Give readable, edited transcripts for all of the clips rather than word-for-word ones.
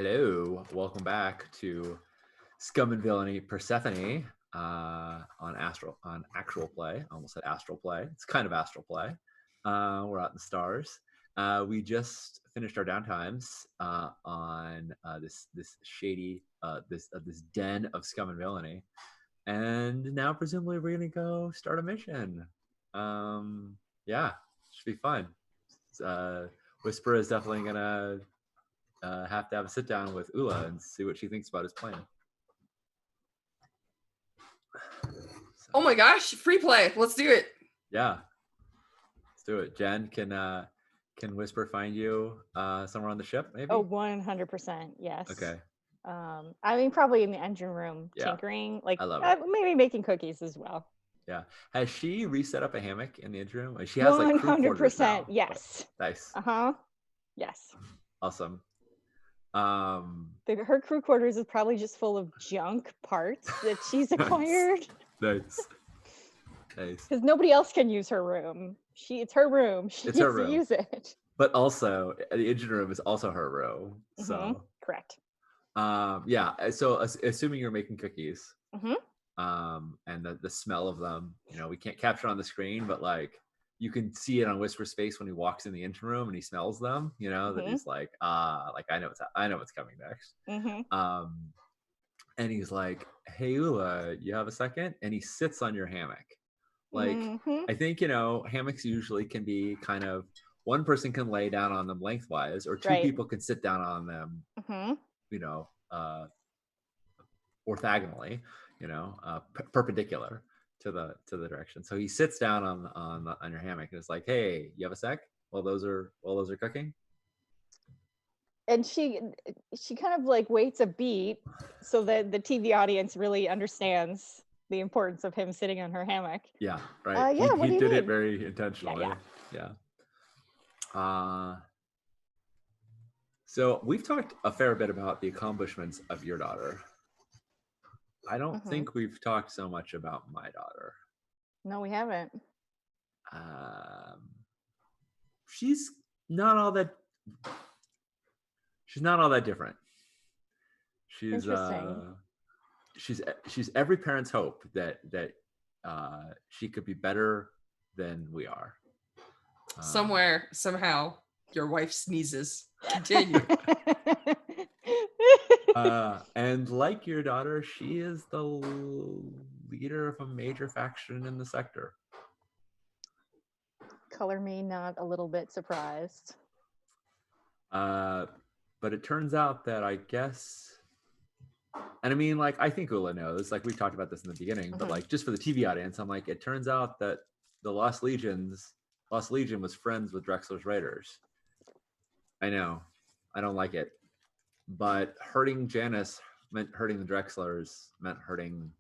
Hello, welcome back to Scum and Villainy Persephone on actual play. I almost said astral play. It's kind of astral play. We're out in the stars. We just finished our downtimes on this shady this den of Scum and Villainy, and now presumably we're gonna go start a mission. Yeah, should be fun. Whisper is definitely gonna have to have a sit down with Ula and see what she thinks about his plan. So, Oh my gosh, free play. Let's do it. yeah, let's do it. Jen, can Whisper find you somewhere on the ship, maybe? Oh, 100%. Yes. Okay. I mean, probably in the engine room, Yeah. tinkering, like I love it. maybe making cookies as well. Yeah. Has she reset up a hammock in the engine room? She has like crew quarters now. 100%. Yes. Nice. Yes. Awesome. Her crew quarters is probably just full of junk parts that she's acquired. Nice. Because nobody else can use her room. It's her room. She gets to use it. But also, the engine room is also her room. So correct. Yeah. So assuming you're making cookies, Mm-hmm. and the smell of them, we can't capture on the screen, but like you can see it on Whisper's face when he walks in the engine room and he smells them. That he's like, I know what's coming next. And he's like, "Hey Ula, you have a second?" And he sits on your hammock. Like, I think hammocks usually can be kind of one person can lay down on them lengthwise, or two people can sit down on them. Orthogonally, perpendicular to the direction. So he sits down on your hammock and it's like, "Hey, you have a sec? While those are cooking?" And she kind of like waits a beat so that the TV audience really understands the importance of him sitting on her hammock. Yeah, right. He did it very intentionally. Yeah. So we've talked a fair bit about the accomplishments of your daughter. I don't think we've talked so much about my daughter. No, we haven't. She's not all that different. She's she's every parent's hope that she could be better than we are. Somewhere, somehow, your wife sneezes. Continue. And like your daughter, she is the leader of a major faction in the sector. Color me not a little bit surprised. But it turns out that I guess, and I mean, like, I think Ula knows, like, we've talked about this in the beginning, but like, just for the TV audience, I'm like, it turns out that the Lost Legion was friends with Drexler's Raiders. I know, I don't like it, but hurting Janice meant hurting the Drexlers, meant hurting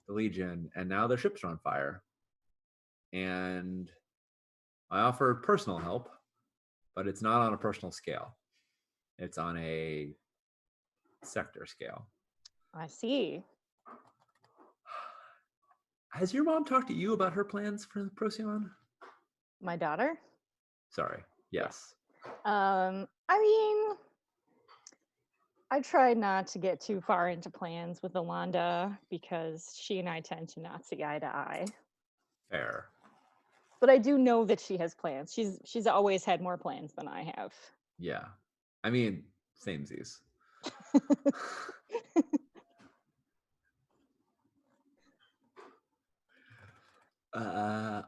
the Legion, and now their ships are on fire. And I offered personal help, but it's not on a personal scale. It's on a sector scale. I see. Has your mom talked to you about her plans for Procyon? My daughter? Sorry. Yes. I mean, I try not to get too far into plans with Alonda because she and I tend to not see eye to eye. Fair. But I do know that she has plans. She's always had more plans than I have. Yeah. I mean, samesies.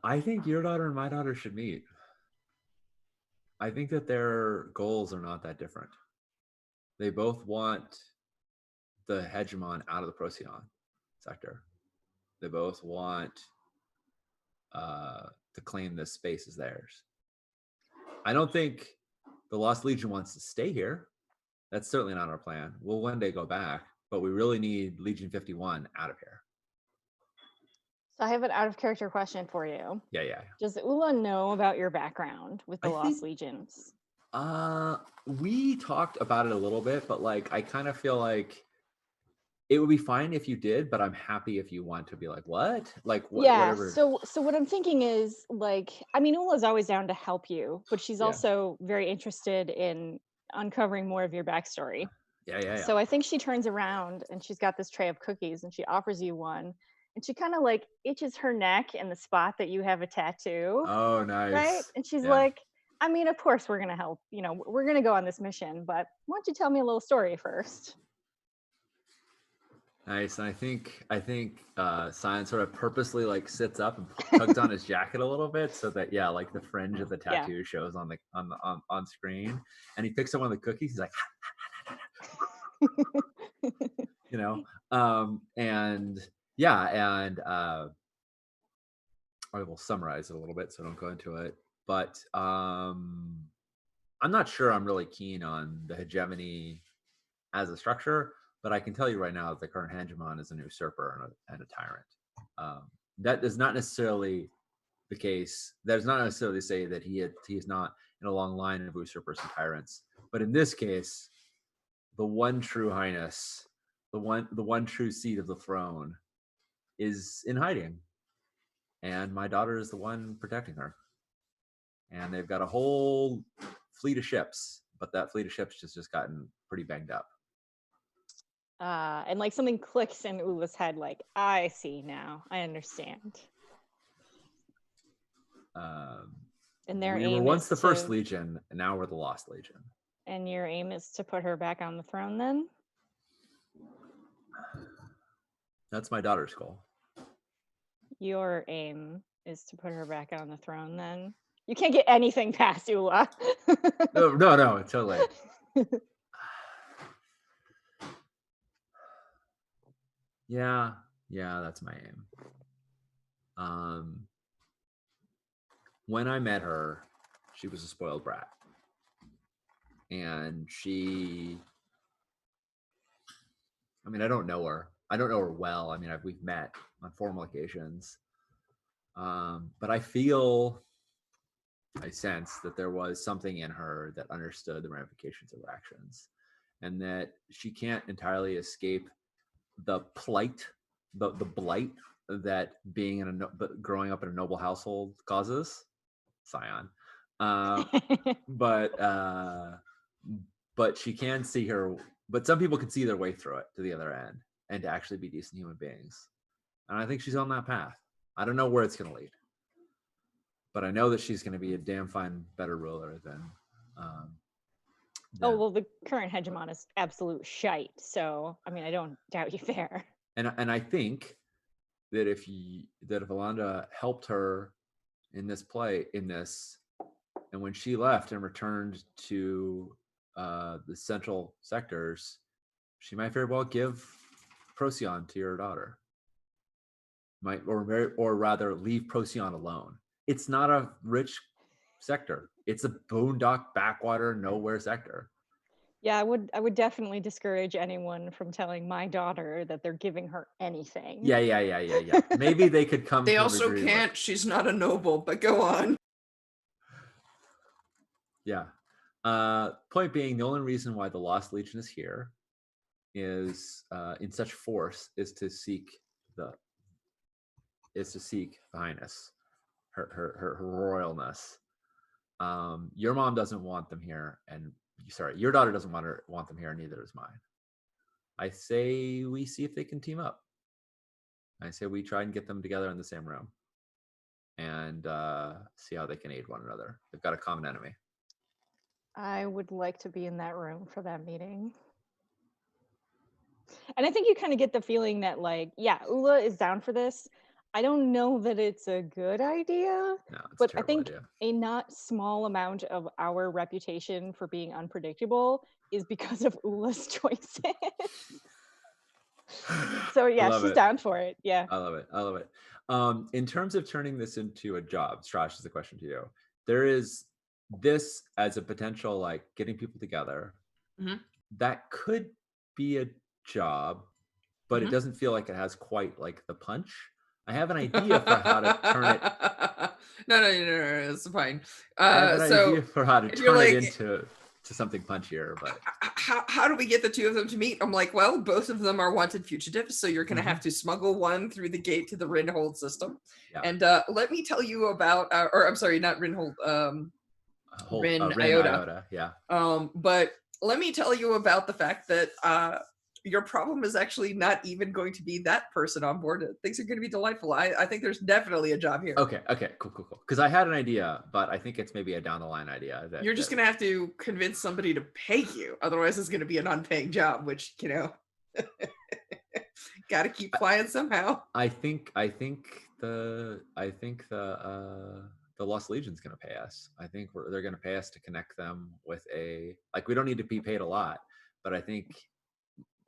I think your daughter and my daughter should meet. I think that their goals are not that different. They both want the hegemon out of the Procyon sector. They both want to claim this space as theirs. I don't think the Lost Legion wants to stay here. That's certainly not our plan. We'll one day go back, but we really need Legion 51 out of here. So I have an out of character question for you. Yeah. Does Ula know about your background with the Lost Legions? We talked about it a little bit, but like I kind of feel like it would be fine if you did, but I'm happy if you want to be like, what? Like whatever. So what I'm thinking is, like, I mean, Ula's always down to help you, but she's also very interested in uncovering more of your backstory. Yeah. So I think she turns around and she's got this tray of cookies and she offers you one. And she kind of like itches her neck in the spot that you have a tattoo, Oh, right? nice. And she's Yeah. like, I mean, of course we're going to help. You know, we're going to go on this mission, but why don't you tell me a little story first? Nice. And I think Cyan sort of purposely like sits up and tugs on his jacket a little bit so that like the fringe of the tattoo shows on screen. And he picks up one of the cookies. He's like, you know, and I will summarize it a little bit so I don't go into it. But I'm not sure I'm really keen on the hegemony as a structure. But I can tell you right now that the current hegemon is an usurper and a tyrant. That is not necessarily the case. That is not necessarily to say that he is not in a long line of usurpers and tyrants. But in this case, the one true highness, the one true seat of the throne, is in hiding, and my daughter is the one protecting her. And they've got a whole fleet of ships, but that fleet of ships just gotten pretty banged up. And like something clicks in Ula's head, like, I see now. I understand. And their We aim were once is the First Legion, and now we're the Lost Legion. And your aim is to put her back on the throne then? That's my daughter's goal. Your aim is to put her back on the throne then? You can't get anything past Ula. No, totally. Yeah, that's my aim. When I met her, she was a spoiled brat. And I don't know her. I don't know her well. I mean, we've met on formal occasions. But I sense that there was something in her that understood the ramifications of her actions, and that she can't entirely escape the plight, the blight that being growing up in a noble household causes. Scion. But she can see her. But some people can see their way through it to the other end and to actually be decent human beings. And I think she's on that path. I don't know where it's going to lead, but I know that she's going to be a damn fine, better ruler than. Oh, well, the current hegemon is absolute shite. So, I mean, I don't doubt you there. And I think that if Alanda helped her in this, and when she left and returned to the central sectors, she might very well give Procyon to your daughter. Or rather, leave Procyon alone. It's not a rich sector. It's a boondock, backwater, nowhere sector. Yeah, I would definitely discourage anyone from telling my daughter that they're giving her anything. Yeah. Maybe they could come. They also can't. She's not a noble, but go on. Yeah. Point being, the only reason why the Lost Legion is here is in such force is to seek the highness, her royalness. Your mom doesn't want them here, and your daughter doesn't want them here, and neither does mine. I say we see if they can team up. I say we try and get them together in the same room and see how they can aid one another. They've got a common enemy. I would like to be in that room for that meeting. And I think you kind of get the feeling that, like, yeah, Ula is down for this. I don't know that it's a good idea, but I think a not small amount of our reputation for being unpredictable is because of Ula's choices. So yeah, she's down for it. Yeah, I love it. In terms of turning this into a job, Strash, is the question to you. There is this as a potential, like, getting people together. Mm-hmm. That could be a job, but it doesn't feel like it has quite like the punch. I have an idea for how to turn it. No, it's fine. I have an idea for how to turn it into something punchier, but how do we get the two of them to meet? I'm like, well, both of them are wanted fugitives, so you're going to have to smuggle one through the gate to the Rinhold system. Yeah. And let me tell you about, or I'm sorry, not Rinhold, Rin Iota. Yeah. But let me tell you about the fact that your problem is actually not even going to be that person on board. Things are going to be delightful. I think there's definitely a job here. Okay, cool. Because I had an idea, but I think it's maybe a down the line idea. You're just going to have to convince somebody to pay you. Otherwise, it's going to be an unpaying job, which, got to keep flying somehow. I think the Lost Legion's going to pay us. I think they're going to pay us to connect them with we don't need to be paid a lot, but I think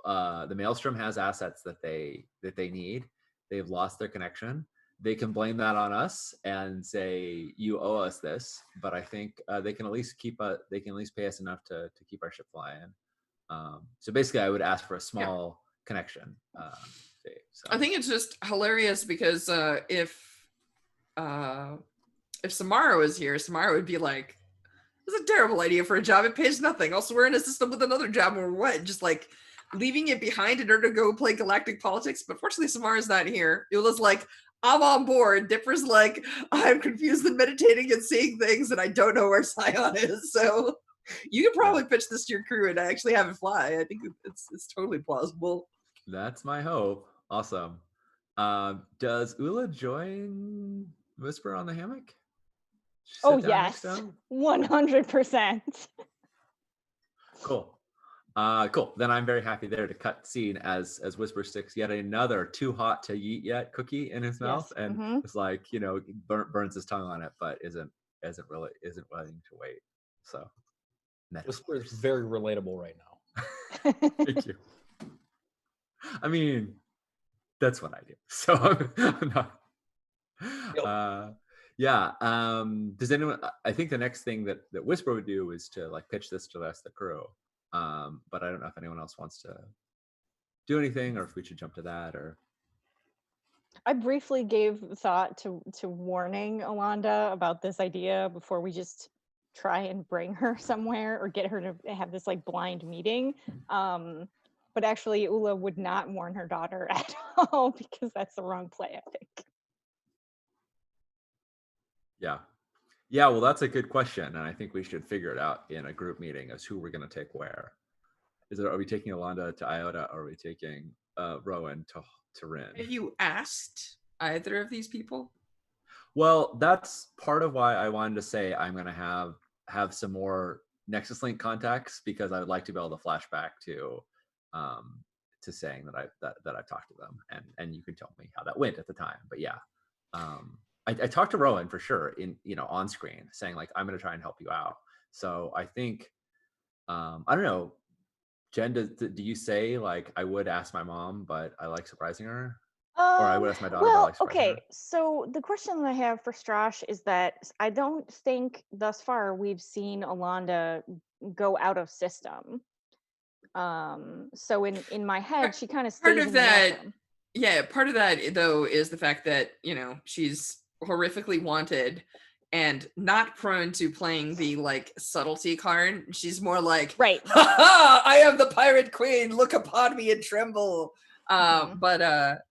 the Maelstrom has assets that they need. They've lost their connection. They can blame that on us and say you owe us this, but I think they can at least pay us enough to keep our ship flying. So basically, I would ask for a small connection. So. I think it's just hilarious because if Samara was here, Samara would be like, "It's a terrible idea for a job. It pays nothing. Also, we're in a system with another job, or what? Just like." Leaving it behind in order to go play galactic politics, but fortunately Samara's not here. It was like, I'm on board. Dipper's like, I'm confused and meditating and seeing things, and I don't know where Scion is. So you could probably pitch this to your crew and actually have it fly. I think it's totally plausible. That's my hope. Awesome. Does Ula join Whisper on the hammock? Oh yes, 100%. Cool. Cool. Then I'm very happy there to cut scene as Whisper sticks yet another too hot to eat yet cookie in his mouth, and it's like burns his tongue on it, but isn't willing to wait. So Whisper is very relatable right now. Thank you. I mean, that's what I do. So I'm not. Does anyone? I think the next thing that Whisper would do is to pitch this to the rest of the crew. But I don't know if anyone else wants to do anything, or if we should jump to that. Or I briefly gave thought to warning Alonda about this idea before we just try and bring her somewhere or get her to have this blind meeting. But actually, Ula would not warn her daughter at all because that's the wrong play, I think. Yeah, well, that's a good question, and I think we should figure it out in a group meeting as who we're going to take where. Are we taking Alonda to Iota, or are we taking Rowan to Rin? Have you asked either of these people? Well, that's part of why I wanted to say I'm going to have some more Nexus Link contacts, because I would like to be able to flash back to saying that I've talked to them, and you can tell me how that went at the time. But yeah. I talked to Rowan for sure on screen, saying I'm going to try and help you out. So I think I don't know, Jen, do you say I would ask my mom, but I like surprising her, or I would ask my daughter? Well, okay. Her? So the question that I have for Strash is that I don't think thus far we've seen Alonda go out of system. So in my head, she kind of stays part of that. Yeah, part of that though is the fact that she's horrifically wanted and not prone to playing the subtlety card. She's more right. Ha, I am the pirate queen, look upon me and tremble. But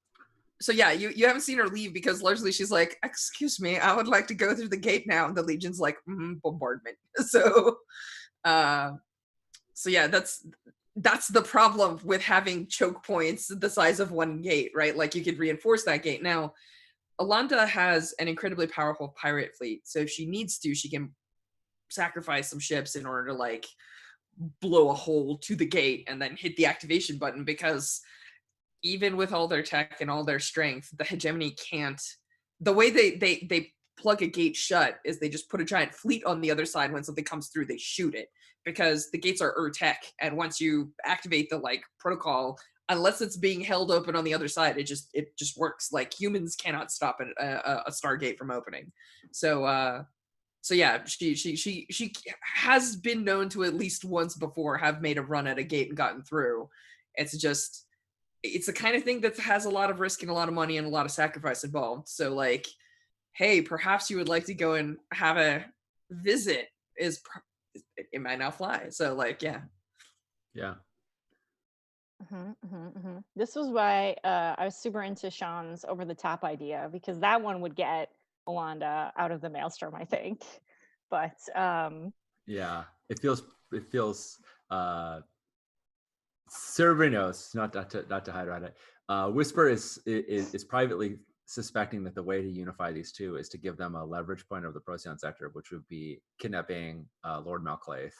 so yeah, you haven't seen her leave because largely she's like, excuse me, I would like to go through the gate now, and the Legion's like, bombardment. So yeah, that's the problem with having choke points the size of one gate, right? You could reinforce that gate. Now Alonda has an incredibly powerful pirate fleet, so if she needs to, she can sacrifice some ships in order to blow a hole to the gate and then hit the activation button, because even with all their tech and all their strength, the hegemony can't. The way they plug a gate shut is they just put a giant fleet on the other side. When something comes through, they shoot it, because the gates are tech, and once you activate the protocol, unless it's being held open on the other side, it just works. Humans cannot stop a Stargate from opening. So yeah, she has been known to at least once before have made a run at a gate and gotten through. It's the kind of thing that has a lot of risk and a lot of money and a lot of sacrifice involved. So hey, perhaps you would like to go and have a visit. It might not fly. So yeah. This was why I was super into Sean's over the top idea, because that one would get Alonda out of the maelstrom, I think. But yeah, it feels Everybody knows, not to hide around it. Whisper is privately suspecting that the way to unify these two is to give them a leverage point over the Procyon sector, which would be kidnapping Lord Malclaith,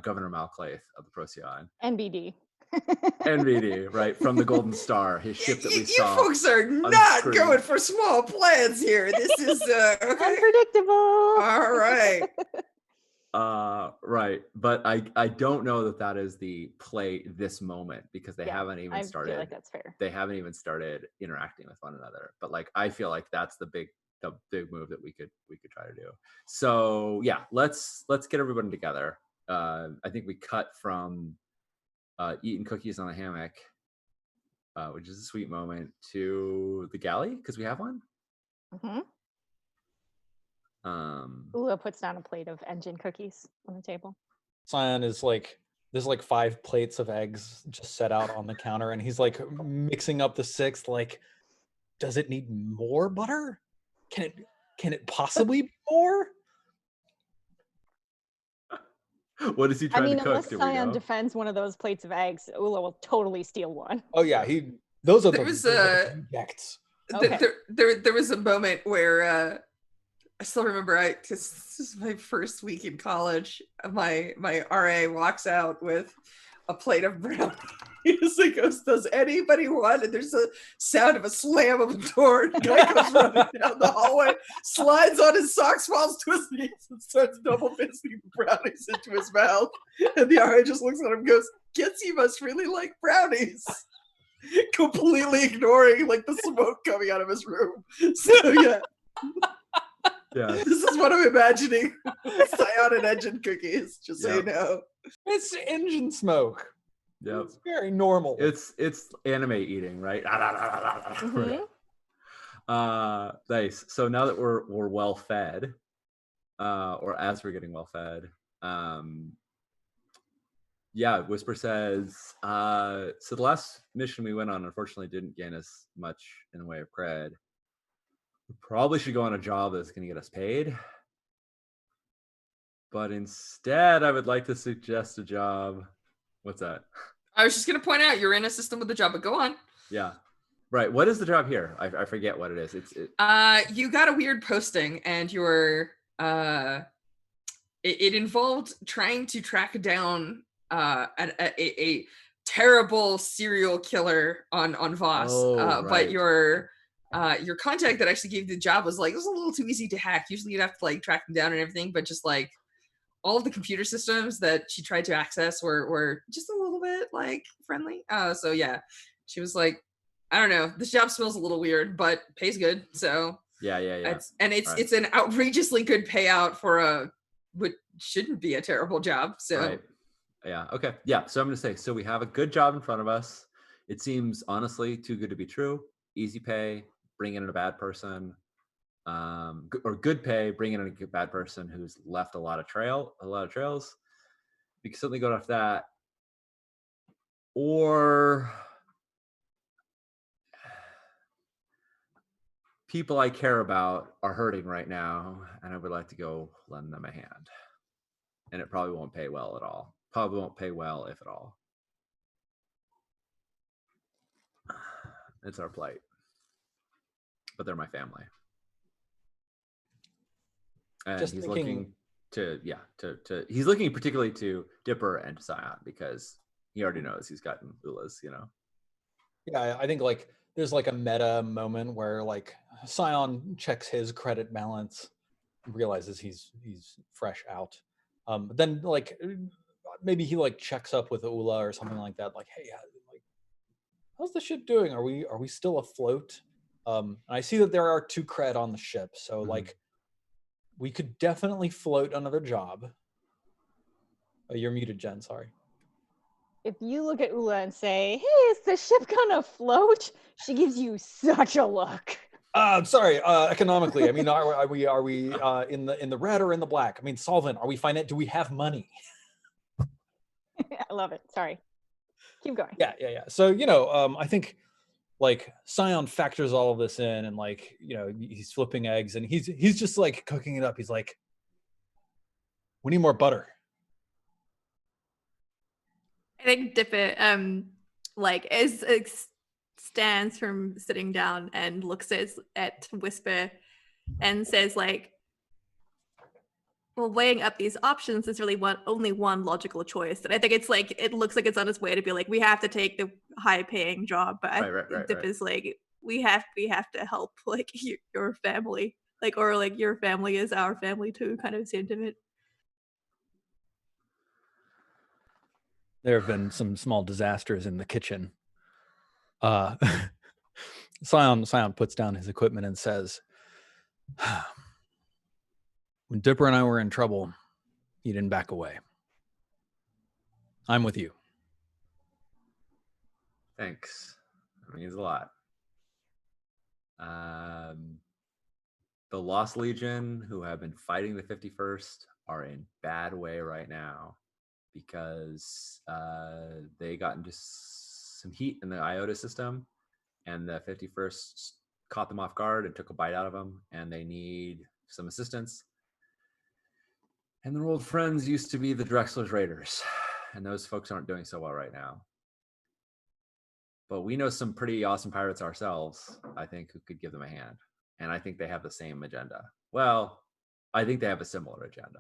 Governor Malclaith of the Procyon. NBD. NBD, right, from the Golden Star, his ship that we saw. You folks are not going for small plans here. This is okay. Unpredictable. All right. Right, but I don't know that is the play this moment, because they haven't even started. I feel like that's fair. They haven't even started interacting with one another. But like, I feel like that's the big move that we could try to do. So yeah, let's get everybody together. I think we cut from eating cookies on a hammock, which is a sweet moment, to the galley, because we have one. Mm-hmm. Ula puts down a plate of engine cookies on the table. Scion is like, there's like 5 plates of eggs just set out on the counter, and he's like mixing up the 6th. Like, does it need more butter? Can it possibly be more? What is he trying to cook? Unless Scion defends one of those plates of eggs, Ula will totally steal one. Oh yeah, those are the rejects. Okay. There was a moment where I still remember, because this is my first week in college, my RA walks out with a plate of brownies. He goes, "Does anybody want?" And there's a sound of a slam of a door. The guy comes running down the hallway, slides on his socks, falls to his knees, and starts double fisting brownies into his mouth. And the RA just looks at him and goes, "Guess he must really like brownies." Completely ignoring like the smoke coming out of his room. So yeah. Yeah. This is what I'm imagining. Scion and engine cookies, just so you know. It's engine smoke. Yep. It's very normal. It's anime eating, right? Mm-hmm. Nice. So now that we're well fed, or as we're getting well fed, Whisper says, so the last mission we went on unfortunately didn't gain us much in the way of cred. We probably should go on a job that's going to get us paid. But instead, I would like to suggest a job. What's that? I was just going to point out you're in a system with a job, but go on. Yeah. Right. What is the job here? I forget what it is. You got a weird posting, and you're it involved trying to track down a terrible serial killer on Voss. Right. But your contact that actually gave you the job was like, it was a little too easy to hack. Usually you'd have to like track them down and everything, but just like all of the computer systems that she tried to access were just a little bit like friendly. So yeah, she was like, I don't know, this job smells a little weird, but pays good. So yeah. It's an outrageously good payout for what shouldn't be a terrible job. So right. Yeah. Okay. Yeah. So I'm going to say, so we have a good job in front of us. It seems honestly too good to be true. Easy pay, bring in a bad person, or good pay, bring in a bad person who's left a lot of trails. We can certainly go off that. Or people I care about are hurting right now, and I would like to go lend them a hand. And it probably won't pay well at all. Probably won't pay well, if at all. It's our plight. But they're my family. And Just he's thinking... he's looking particularly to Dipper and to Scion, because he already knows he's gotten Ula's, Yeah, I think like there's like a meta moment where like Scion checks his credit balance, realizes he's fresh out. But then like maybe he like checks up with Ula or something like that, like, hey, like, how's the ship doing? Are we still afloat? And I see that there are 2 cred on the ship, so like we could definitely float another job. Oh, you're muted, Jen, sorry. If you look at Ula and say, hey, is the ship gonna float? She gives you such a look. Sorry, economically, I mean, are we in the red or in the black? I mean, solvent, are we finite? Do we have money? I love it. Sorry. Keep going. Yeah. So, I think like Scion factors all of this in, and like, he's flipping eggs, and he's just like cooking it up. He's like, we need more butter. I think Dipper stands from sitting down and looks at Whisper and says like, well, weighing up these options is really only one logical choice. And I think it's like, it looks like it's on its way to be like, we have to take the high paying job, but right. Dipper's like, we have to help like your family, like, or like your family is our family too, kind of sentiment. There have been some small disasters in the kitchen. Scion puts down his equipment and says, when Dipper and I were in trouble, he didn't back away. I'm with you. Thanks. That means a lot. The Lost Legion, who have been fighting the 51st, are in bad way right now because they got into some heat in the IOTA system, and the 51st caught them off guard and took a bite out of them, and they need some assistance. And their old friends used to be the Drexler's Raiders, and those folks aren't doing so well right now. But we know some pretty awesome pirates ourselves, I think, who could give them a hand. And I think they have the same agenda. Well, I think they have a similar agenda.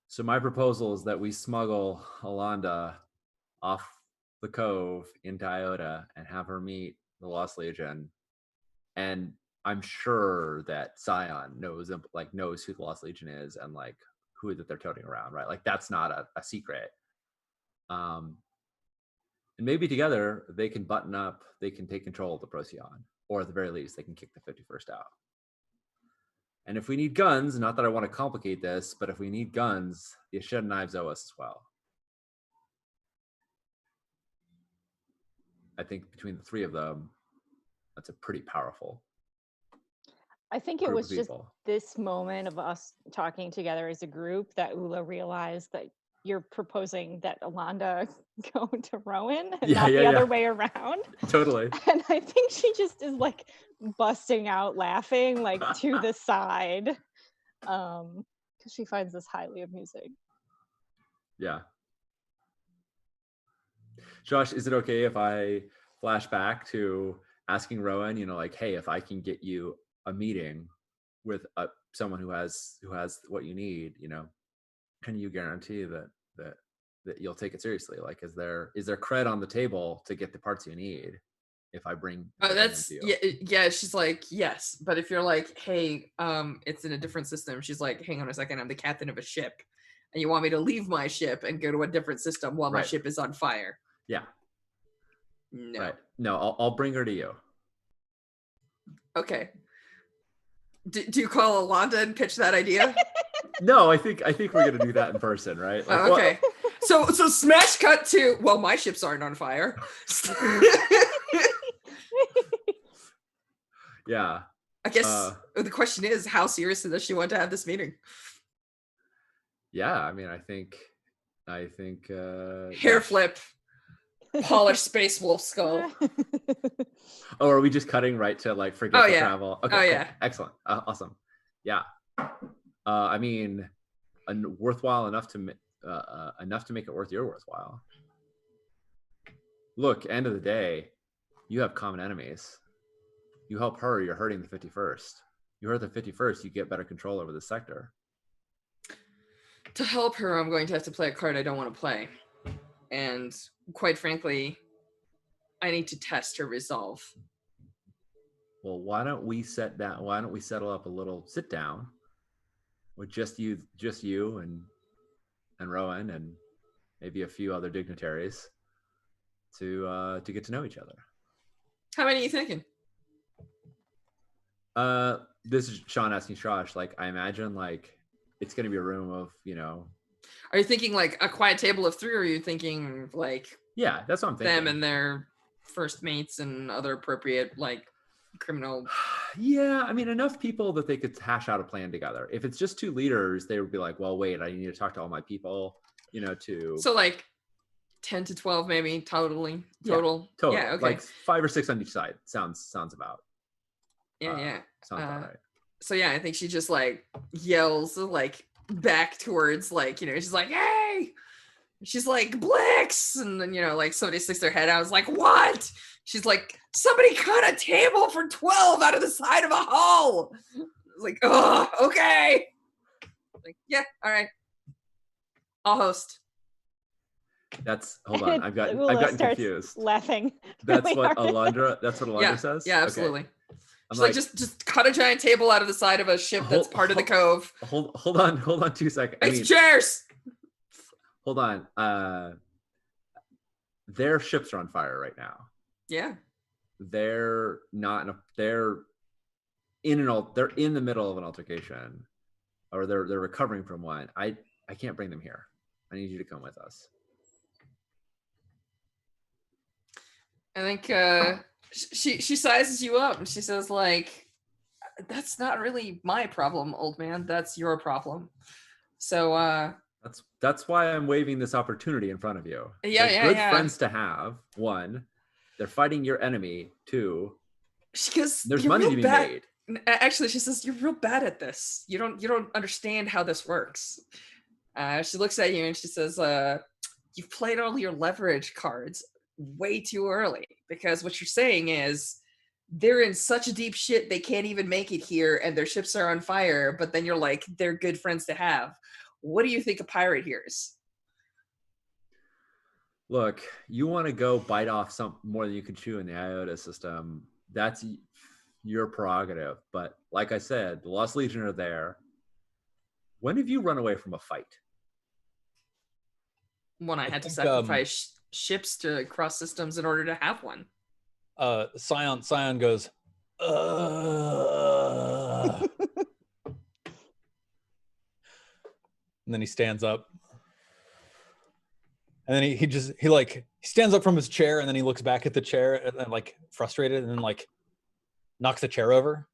So my proposal is that we smuggle Alonda off the cove into Iota and have her meet the Lost Legion. And I'm sure that Scion knows who the Lost Legion is and like who that they're toting around, right? Like that's not a secret. And maybe together they can button up, they can take control of the Procyon, or at the very least, they can kick the 51st out. And if we need guns, not that I want to complicate this, but if we need guns, the Ashed Knives owe us as well. I think between the three of them, that's a pretty powerful. I think it was just this moment of us talking together as a group that Ula realized that you're proposing that Alonda go to Rowan and not the other way around. Totally. And I think she just is like busting out laughing like to the side because she finds this highly amusing. Yeah. Josh, is it okay if I flash back to asking Rowan, like, hey, if I can get you a meeting with someone who has what you need, can you guarantee that you'll take it seriously? Like, is there cred on the table to get the parts you need if I bring that's yeah, she's like, yes, but if you're like, hey, it's in a different system, she's like, hang on a second, I'm the captain of a ship and you want me to leave my ship and go to a different system while my ship is on fire? Yeah. No. Right. No, I'll bring her to you. Okay. Do you call Alonda and pitch that idea? No, I think we're gonna do that in person, right? Like, okay. So smash cut to, well, my ships aren't on fire. Yeah. I guess the question is, how serious does she want to have this meeting? Yeah, I mean, I think hair flip, polished space wolf skull. Oh, are we just cutting right to like forget the travel? Okay, cool. Yeah. Excellent. Awesome. Yeah. I mean, worthwhile enough to make it worth your worthwhile. Look, end of the day, you have common enemies. You help her, you're hurting the 51st. You hurt the 51st, you get better control over the sector. To help her, I'm going to have to play a card I don't want to play. And quite frankly, I need to test her resolve. Well, why don't we settle up a little sit down with just you and Rowan and maybe a few other dignitaries to get to know each other. How many are you thinking? This is Sean asking Josh. Like, I imagine like it's going to be a room of, Are you thinking like a quiet table of three, or are you thinking like? Yeah, that's what I'm thinking. Them and their first mates and other appropriate like criminal. Yeah, I mean, enough people that they could hash out a plan together. If it's just two leaders, they would be like, well, wait, I need to talk to all my people, to. So like 10 to 12 maybe total. Yeah, yeah, okay. Like 5 or 6 on each side. Sounds about. Yeah. Sounds about right. So yeah, I think she just like yells like back towards like, she's like, hey, She's like, Blix! And then, like somebody sticks their head out. I was like, what? She's like, somebody cut a table for 12 out of the side of a hull. I was like, oh, okay. Like, yeah, all right. I'll host. Hold on. I've gotten confused. Laughing. That's really what hard. Alondra says? Yeah, absolutely. Okay. She's like, just cut a giant table out of the side of a ship that's part of the cove. Hold on 2 seconds. It's chairs. Hold on. Their ships are on fire right now. Yeah. They're not. They're in the middle of an altercation, or they're recovering from one. I can't bring them here. I need you to come with us. I think she sizes you up and she says, like, that's not really my problem, old man. That's your problem. So that's why I'm waving this opportunity in front of you. Yeah, good friends to have. 1, they're fighting your enemy. 2, because there's money to be made. Actually, she says, you're real bad at this. You don't understand how this works. She looks at you and she says, you've played all your leverage cards way too early, because what you're saying is they're in such deep shit they can't even make it here and their ships are on fire, but then you're like, they're good friends to have. What do you think a pirate hears? Look, you want to go bite off some more than you can chew in the IOTA system. That's your prerogative. But like I said, the Lost Legion are there. When have you run away from a fight? When I had to sacrifice ships to cross systems in order to have one. Scion goes, and then he stands up. And then he stands up from his chair, and then he looks back at the chair and like frustrated, and then like knocks the chair over.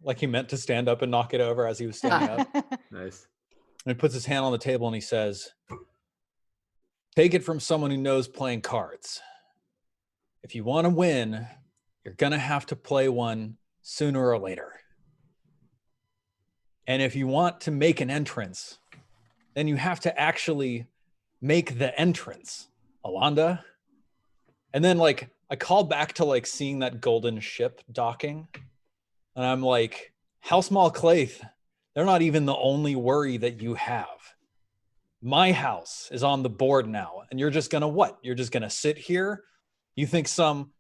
Like he meant to stand up and knock it over as he was standing up. Nice. And he puts his hand on the table and he says, take it from someone who knows playing cards. If you want to win, you're going to have to play one sooner or later. And if you want to make an entrance, then you have to actually make the entrance, Alonda. And then like I call back to like seeing that golden ship docking. And I'm like, House Malclaith, they're not even the only worry that you have. My house is on the board now. And you're just gonna what? You're just gonna sit here? You think some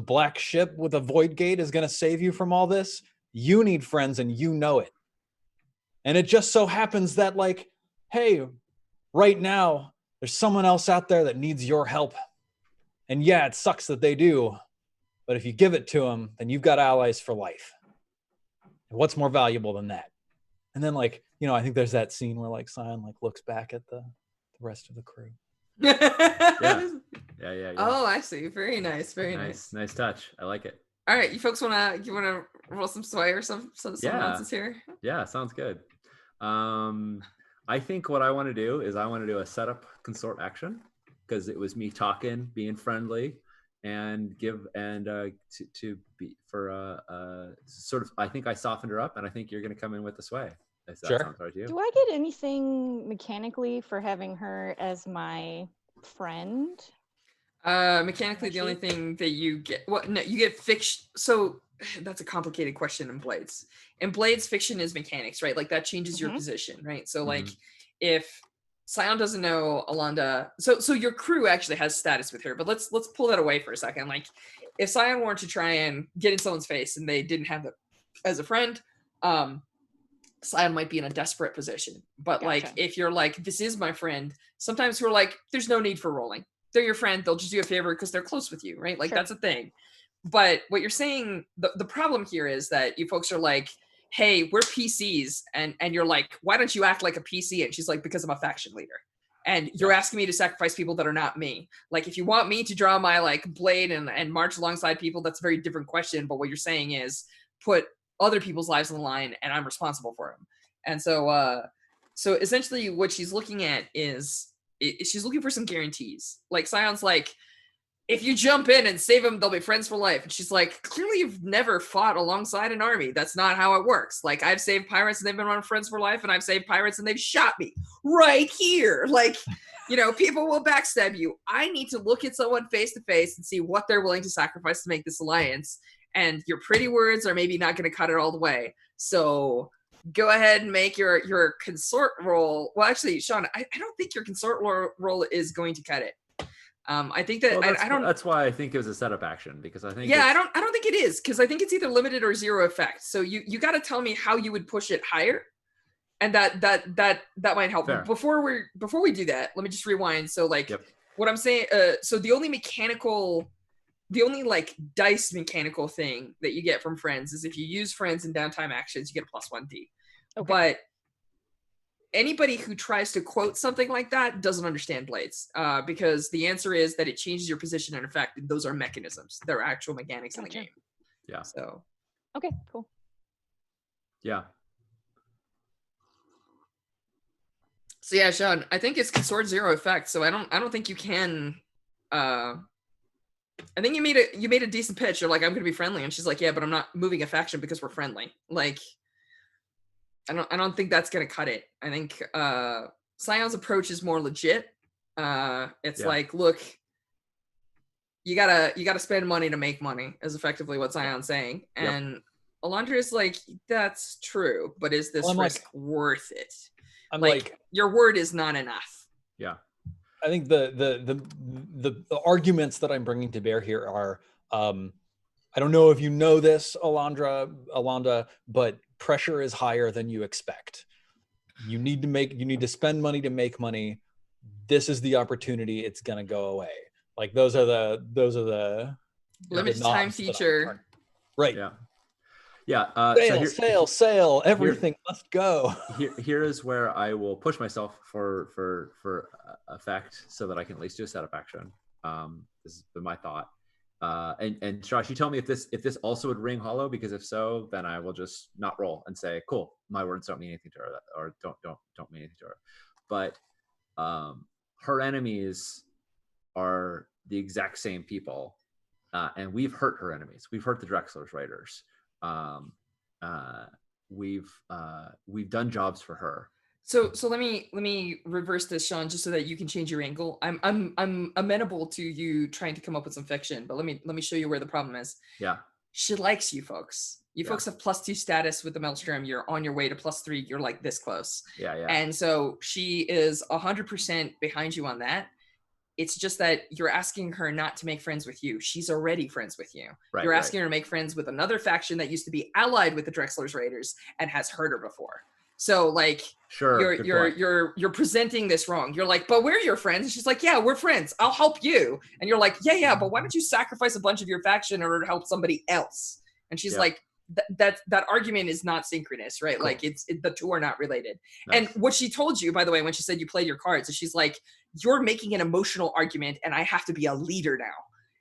black ship with a void gate is gonna save you from all this? You need friends and you know it. And it just so happens that like, hey, right now, there's someone else out there that needs your help. And yeah, it sucks that they do. But if you give it to them, then you've got allies for life. And what's more valuable than that? And then like, I think there's that scene where like Scion like looks back at the rest of the crew. Yeah. Oh, I see. Very nice. Very nice. Nice touch. I like it. All right, you folks wanna roll some sway or some nonsense here? Yeah, sounds good. I think what I want to do is I want to do a setup consort action, because it was me talking, being friendly, and to be for sort of. I think I softened her up, and I think you're going to come in with the sway. If that sounds right to you. Do I get anything mechanically for having her as my friend? Mechanically, the only thing that you get, you get fiction. So that's a complicated question in Blades. In Blades, fiction is mechanics, right? Like that changes your position, right? So like if Scion doesn't know Alonda, so your crew actually has status with her, but let's pull that away for a second. Like if Scion wanted to try and get in someone's face and they didn't have them as a friend, Scion might be in a desperate position. But like if you're like, this is my friend, sometimes we're like, there's no need for rolling. They're your friend, they'll just do a favor because they're close with you, right? Like that's a thing. But what you're saying, the problem here is that you folks are like, hey, we're PCs, and you're like, why don't you act like a PC? And she's like, because I'm a faction leader. And you're asking me to sacrifice people that are not me. Like, if you want me to draw my like blade and march alongside people, that's a very different question. But what you're saying is put other people's lives on the line, and I'm responsible for them. And so essentially what she's looking at is she's looking for some guarantees. Like Scion's like, if you jump in and save them, they'll be friends for life. And she's like, clearly you've never fought alongside an army. That's not how it works. Like, I've saved pirates and they've been on friends for life, and I've saved pirates and they've shot me right here. Like, you know, people will backstab you. I need to look at someone face to face and see what they're willing to sacrifice to make this alliance. And your pretty words are maybe not going to cut it all the way. So go ahead and make your consort roll. Well, actually, Sean, I don't think your consort roll is going to cut it. I think that I don't. That's why I think it was a setup action, because I think. Yeah, I don't think it is, because I think it's either limited or zero effect. So you got to tell me how you would push it higher, and that might help. Fair. Before we do that, let me just rewind. So like, what I'm saying. So the only like dice mechanical thing that you get from friends is if you use friends in downtime actions, you get a +1d. Okay. But anybody who tries to quote something like that doesn't understand blades, because the answer is that it changes your position and effect, and those are mechanisms. They're actual mechanics in the game. Yeah. So. Okay. Cool. Yeah. So yeah, Sean, I think it's consort zero effect. So I don't think you can. I think you made a decent pitch. You're like, I'm gonna be friendly, and she's like, yeah, but I'm not moving a faction because we're friendly. Like, I don't think that's gonna cut it. I think Scion's approach is more legit. It's like, look, you gotta spend money to make money, is effectively what Scion's saying. And Alondra is like, that's true, but is this risk worth it? I'm like, your word is not enough. Yeah. I think the arguments that I'm bringing to bear here are, I don't know if you know this, Alondra, but pressure is higher than you expect. You need to spend money to make money. This is the opportunity. It's gonna go away. Like those are the limited time feature. Right. Yeah. Sail. Everything must go. Here is where I will push myself for effect, so that I can at least do a setup action. This has been my thought. And Josh, you tell me if this also would ring hollow, because if so, then I will just not roll and say, cool, my words don't mean anything to her, or don't mean anything to her. But her enemies are the exact same people, and we've hurt her enemies. We've hurt the Drexler's Raiders. We've done jobs for her. So let me reverse this, Sean, just so that you can change your angle. I'm amenable to you trying to come up with some fiction, but let me show you where the problem is. Yeah. She likes you folks. You folks have +2 status with the Maelstrom. You're on your way to +3. You're like this close. Yeah. And so she is 100% behind you on that. It's just that you're asking her not to make friends with you. She's already friends with you. Right, you're asking her to make friends with another faction that used to be allied with the Drexler's Raiders and has hurt her before. So like, sure, you're presenting this wrong. You're like, but we're your friends. And she's like, yeah, we're friends. I'll help you. And you're like, yeah, but why don't you sacrifice a bunch of your faction in order to help somebody else? And she's like, that argument is not synchronous, right? Cool. Like the two are not related. Nice. And what she told you, by the way, when she said you played your cards, is she's like, you're making an emotional argument and I have to be a leader now.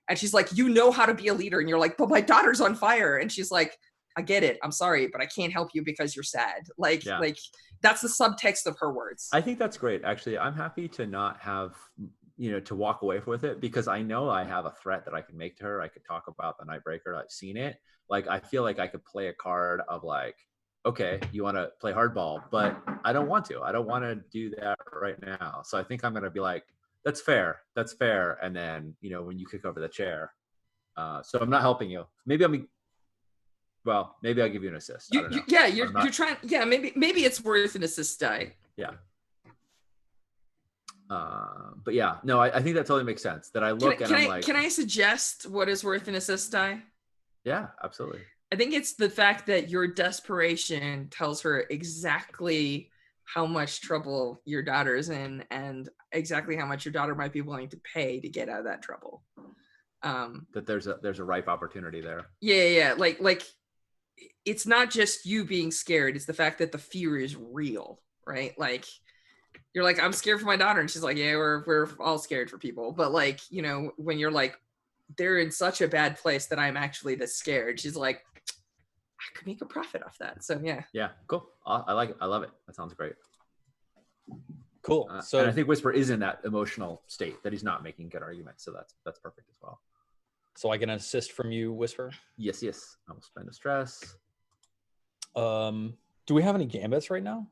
And she's like, you know how to be a leader. And you're like, but my daughter's on fire. And she's like, I get it. I'm sorry, but I can't help you because you're sad. Like that's the subtext of her words. I think that's great. Actually, I'm happy to not have, to walk away with it, because I know I have a threat that I can make to her. I could talk about the Nightbreaker. I've seen it. Like, I feel like I could play a card of like, okay, you want to play hardball, but I don't want to. I don't want to do that right now. So I think I'm going to be like, that's fair. That's fair. And then, when you kick over the chair. So I'm not helping you. Maybe I'll give you an assist. I don't know. You're trying. Yeah, maybe it's worth an assist die. Yeah. But yeah, no, I think that totally makes sense. That I look I'm like, can I suggest what is worth an assist die? Yeah, absolutely. I think it's the fact that your desperation tells her exactly how much trouble your daughter's in, and exactly how much your daughter might be willing to pay to get out of that trouble. That there's a ripe opportunity there. Yeah. Like it's not just you being scared, it's the fact that the fear is real, right? Like, you're like, I'm scared for my daughter, and she's like, yeah, we're all scared for people. But like, when you're like, they're in such a bad place that I'm actually this scared, she's like, I could make a profit off that. So yeah. Yeah, cool. I like it. I love it. That sounds great. Cool. So and I think Whisper is in that emotional state that he's not making good arguments. So that's perfect as well. So I get an assist from you, Whisper? Yes. I will spend a stress. Do we have any gambits right now?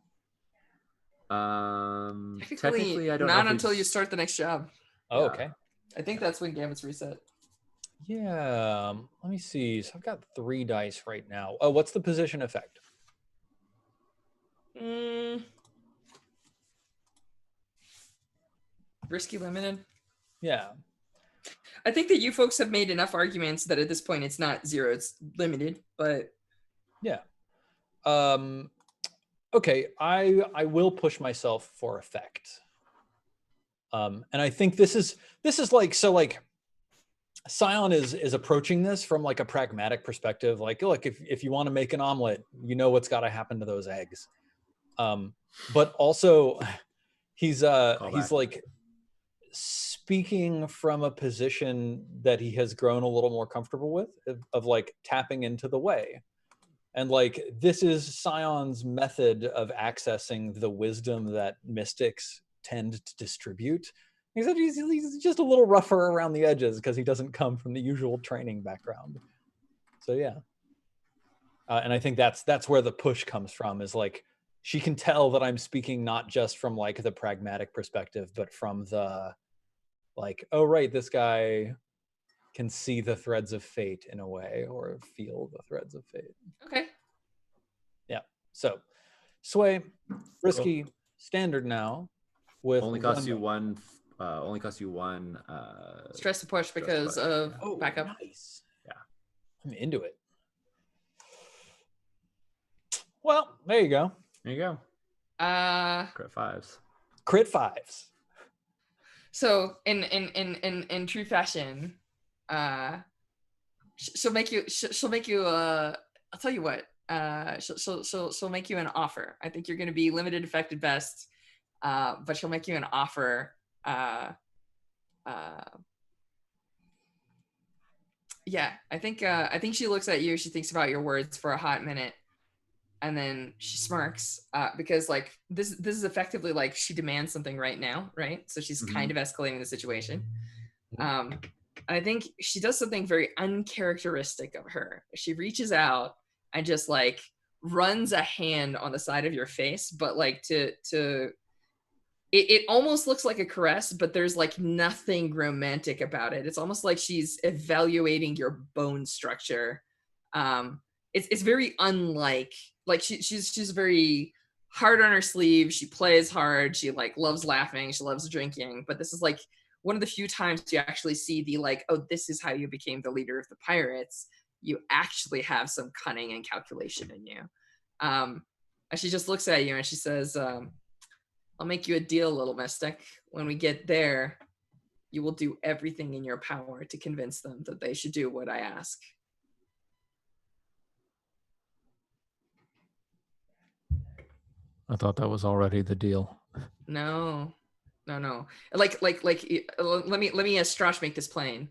Technically I don't not know until you start the next job. Oh, Yeah. okay. I think that's when gambits reset. Yeah. Let me see. So I've got 3 dice right now. Oh, what's the position effect? Risky limited. Yeah. I think that you folks have made enough arguments that at this point it's not 0, it's limited, but yeah. Okay, I will push myself for effect. And I think this is like, so like Scion is approaching this from like a pragmatic perspective. Like, look, if you want to make an omelet, you know what's got to happen to those eggs. But also he's like speaking from a position that he has grown a little more comfortable with of like tapping into the way. And like, this is Scion's method of accessing the wisdom that mystics tend to distribute. Except he's just a little rougher around the edges because he doesn't come from the usual training background. So yeah. And I think that's where the push comes from, is like, she can tell that I'm speaking not just from like the pragmatic perspective, but from the like, oh right, this guy can see the threads of fate in a way, or feel the threads of fate. okay. Yeah. So sway, risky, standard now. With only costs you one. Only costs you one. Stress to push because of backup. Nice. Yeah. I'm into it. Well, there you go. There you go. Crit 5s. Crit 5s. So in true fashion, she'll make you I'll tell you what, she'll make you an offer. I think you're going to be limited effective best, but she'll make you an offer. Yeah, I think she looks at you, she thinks about your words for a hot minute, and then she smirks, because like this is effectively like she demands something right now, right? So she's kind of escalating the situation. I think she does something very uncharacteristic of her. She reaches out and just like runs a hand on the side of your face, but like it almost looks like a caress, but there's like nothing romantic about it. It's almost like she's evaluating your bone structure. It's very unlike, like she's very hard on her sleeve. She plays hard. She like loves laughing. She loves drinking. But this is like one of the few times you actually see the like, oh, this is how you became the leader of the pirates. You actually have some cunning and calculation in you. And she just looks at you and she says, I'll make you a deal, little mystic. When we get there, you will do everything in your power to convince them that they should do what I ask. I thought that was already the deal. No. Like let me Strash make this plain.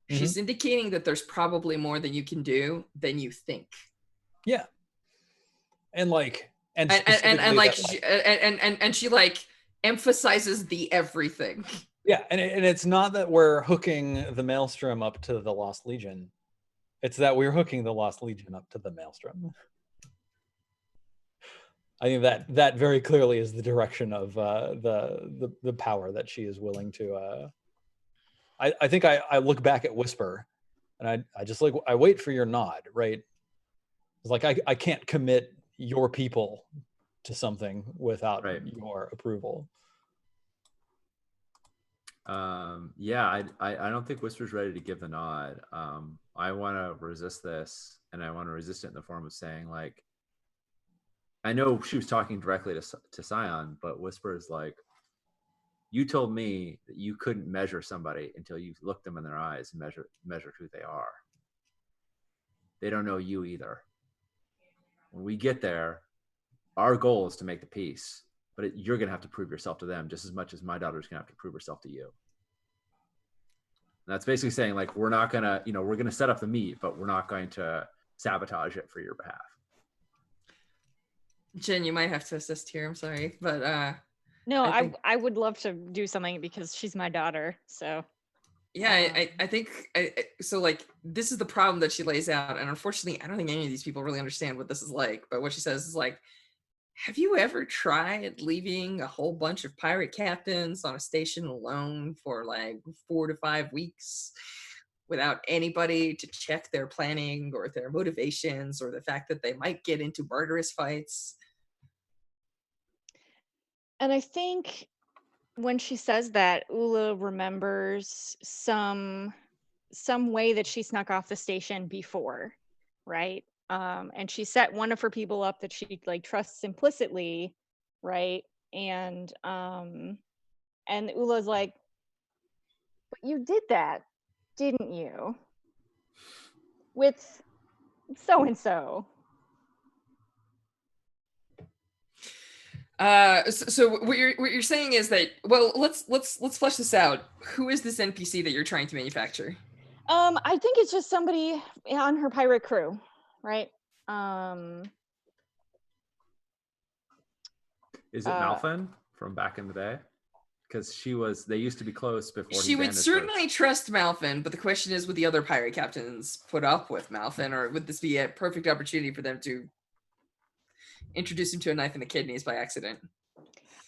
She's indicating that there's probably more that you can do than you think. Yeah. And like and she like emphasizes the everything. Yeah, and it's not that we're hooking the Maelstrom up to the Lost Legion. It's that we're hooking the Lost Legion up to the Maelstrom. I think that very clearly is the direction of the power that she is willing to. I think I look back at Whisper, and I just like, I wait for your nod, right? It's like I can't commit your people to something without your approval. Yeah, I don't think Whisper's ready to give the nod. I want to resist this, and I want to resist it in the form of saying, like, I know she was talking directly to Scion, but Whisper is like, you told me that you couldn't measure somebody until you looked them in their eyes and measured who they are. They don't know you either. When we get there, our goal is to make the peace, but you're going to have to prove yourself to them just as much as my daughter's going to have to prove herself to you. And that's basically saying, like, we're not going to, we're going to set up the meet, but we're not going to sabotage it for your behalf. Jen, you might have to assist here. I'm sorry, but No, I would love to do something because she's my daughter. So yeah, I think so. Like, this is the problem that she lays out, and unfortunately, I don't think any of these people really understand what this is like. But what she says is like, have you ever tried leaving a whole bunch of pirate captains on a station alone for like 4 to 5 weeks without anybody to check their planning or their motivations or the fact that they might get into murderous fights? And I think when she says that, Ula remembers some way that she snuck off the station before, right? And she set one of her people up that she like trusts implicitly, right? And Ula's like, but you did that, didn't you? With so and so. So what you're saying is that, well, let's flesh this out. Who is this NPC that you're trying to manufacture? I think it's just somebody on her pirate crew, right? Is it Malfin from back in the day? Because they used to be close before. She would certainly trust Malfin, but the question is, would the other pirate captains put up with Malfin, or would this be a perfect opportunity for them to introduce him to a knife in the kidneys by accident?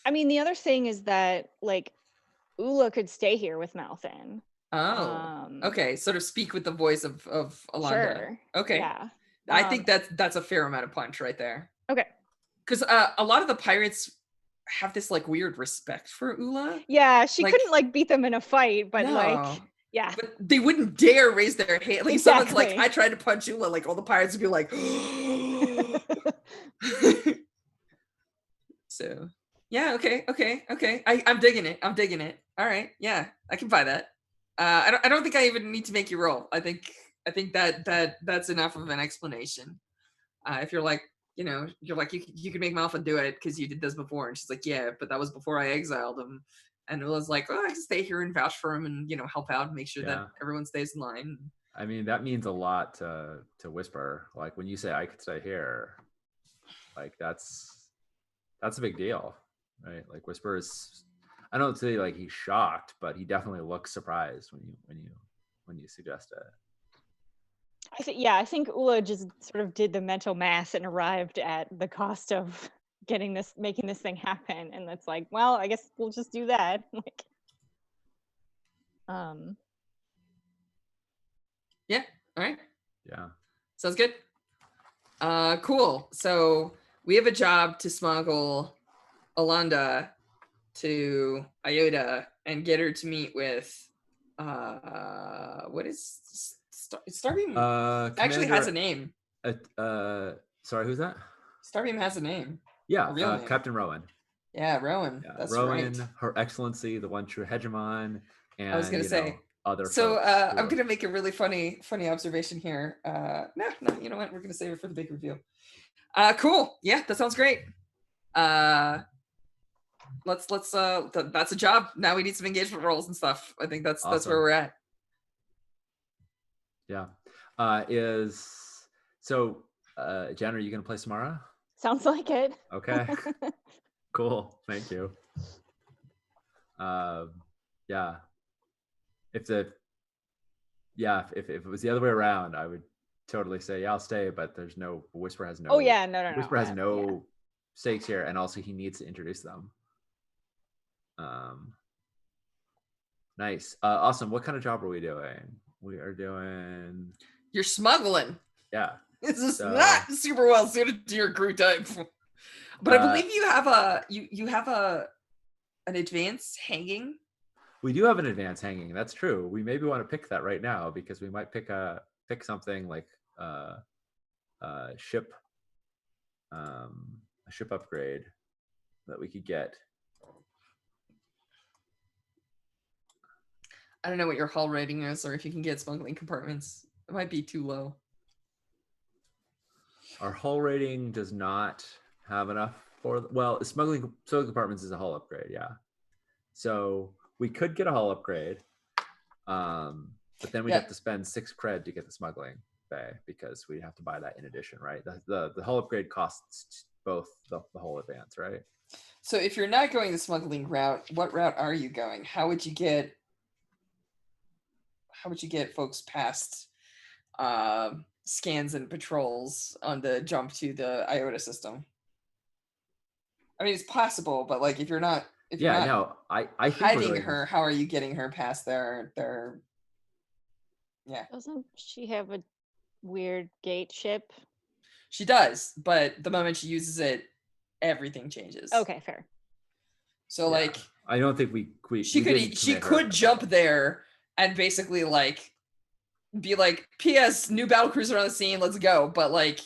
I mean, the other thing is that like Ula could stay here with Malfin. Oh, okay. Sort of speak with the voice of Alonda. Sure. Okay. Yeah. I think that's a fair amount of punch right there. Okay. Because a lot of the pirates have this like weird respect for Ula. Yeah, she couldn't like beat them in a fight, but like, yeah. But they wouldn't dare raise their hand. Like, someone's like, I tried to punch Ula, like all the pirates would be like, so yeah, okay. I'm digging it. All right, yeah, I can buy that. I don't think I even need to make you roll. I think that's enough of an explanation. If you're like, you're like, you can make Malfin do it because you did this before, and she's like, yeah, but that was before I exiled him. And Ula's like, oh, I can stay here and vouch for him and help out and make sure that everyone stays in line. I mean, that means a lot to Whisper. Like when you say I could stay here, like that's a big deal, right? Like Whisper is, I don't say like he's shocked, but he definitely looks surprised when you suggest it. I think Ula just sort of did the mental math and arrived at the cost of making this thing happen, and it's like, well, I guess we'll just do that. Like, yeah. All right. Yeah. Sounds good. Cool. So we have a job to smuggle Alonda to Iota and get her to meet with what is Starbeam? Actually has a name. Sorry, who's that? Starbeam has a name. Yeah, Captain Rowan. Yeah, Rowan. Yeah, that's Rowan, right. Her Excellency, the one true hegemon, and I was gonna say other. So I'm gonna make a really funny observation here. No, you know what? We're gonna save it for the big reveal. Cool. Yeah, that sounds great. Let's that's a job. Now we need some engagement roles and stuff. I think that's where we're at. Yeah. Jen, are you gonna play Samara? Sounds like it. Okay. Cool. Thank you. Yeah. If it was the other way around, I would totally say, yeah, I'll stay, but Whisper has no. Oh yeah, no. Whisper has no stakes here, and also he needs to introduce them. Nice. Awesome. What kind of job are we doing? We are doing. You're smuggling. Yeah. This is not super well suited to your crew type. But I believe you have an advance hanging. We do have an advance hanging. That's true. We maybe want to pick that right now because we might pick something like a ship upgrade that we could get. I don't know what your hull rating is, or if you can get smuggling compartments. It might be too low. Our hull rating does not have enough smuggling compartments is a hull upgrade, yeah. So we could get a hull upgrade, but then we'd have to spend 6 cred to get the smuggling bay because we have to buy that in addition, right? The hull upgrade costs both the whole advance, right? So if you're not going the smuggling route, what route are you going? How would you get folks past scans and patrols on the jump to the IOTA system? I mean, it's possible, but like if you're not I think hiding her, how are you getting her past their yeah. Doesn't she have a weird gate ship? She does, but the moment she uses it, everything changes. Okay, fair. So like I don't think she could jump there and basically like be like, P.S. new battlecruiser on the scene, let's go. But like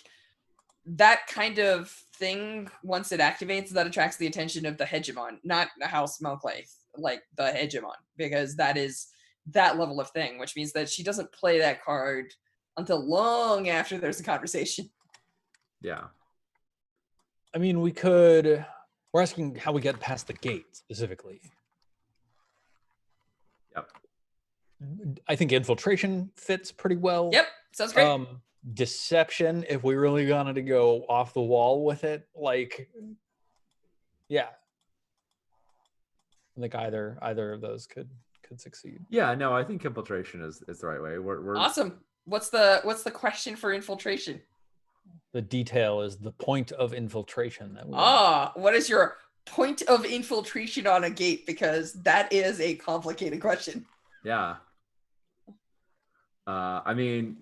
that kind of thing, once it activates, that attracts the attention of the hegemon, not House Malklaith, like the hegemon, because that is that level of thing, which means that she doesn't play that card until long after there's a conversation. Yeah. I mean, we're asking how we get past the gate specifically. Yep. I think infiltration fits pretty well. Yep, sounds great. Deception, if we really wanted to go off the wall with it, like, yeah. I think either of those could succeed. Yeah, no, I think infiltration is the right way. We're awesome. What's the question for infiltration? The detail is the point of infiltration that we what is your point of infiltration on a gate? Because that is a complicated question. Yeah. I mean,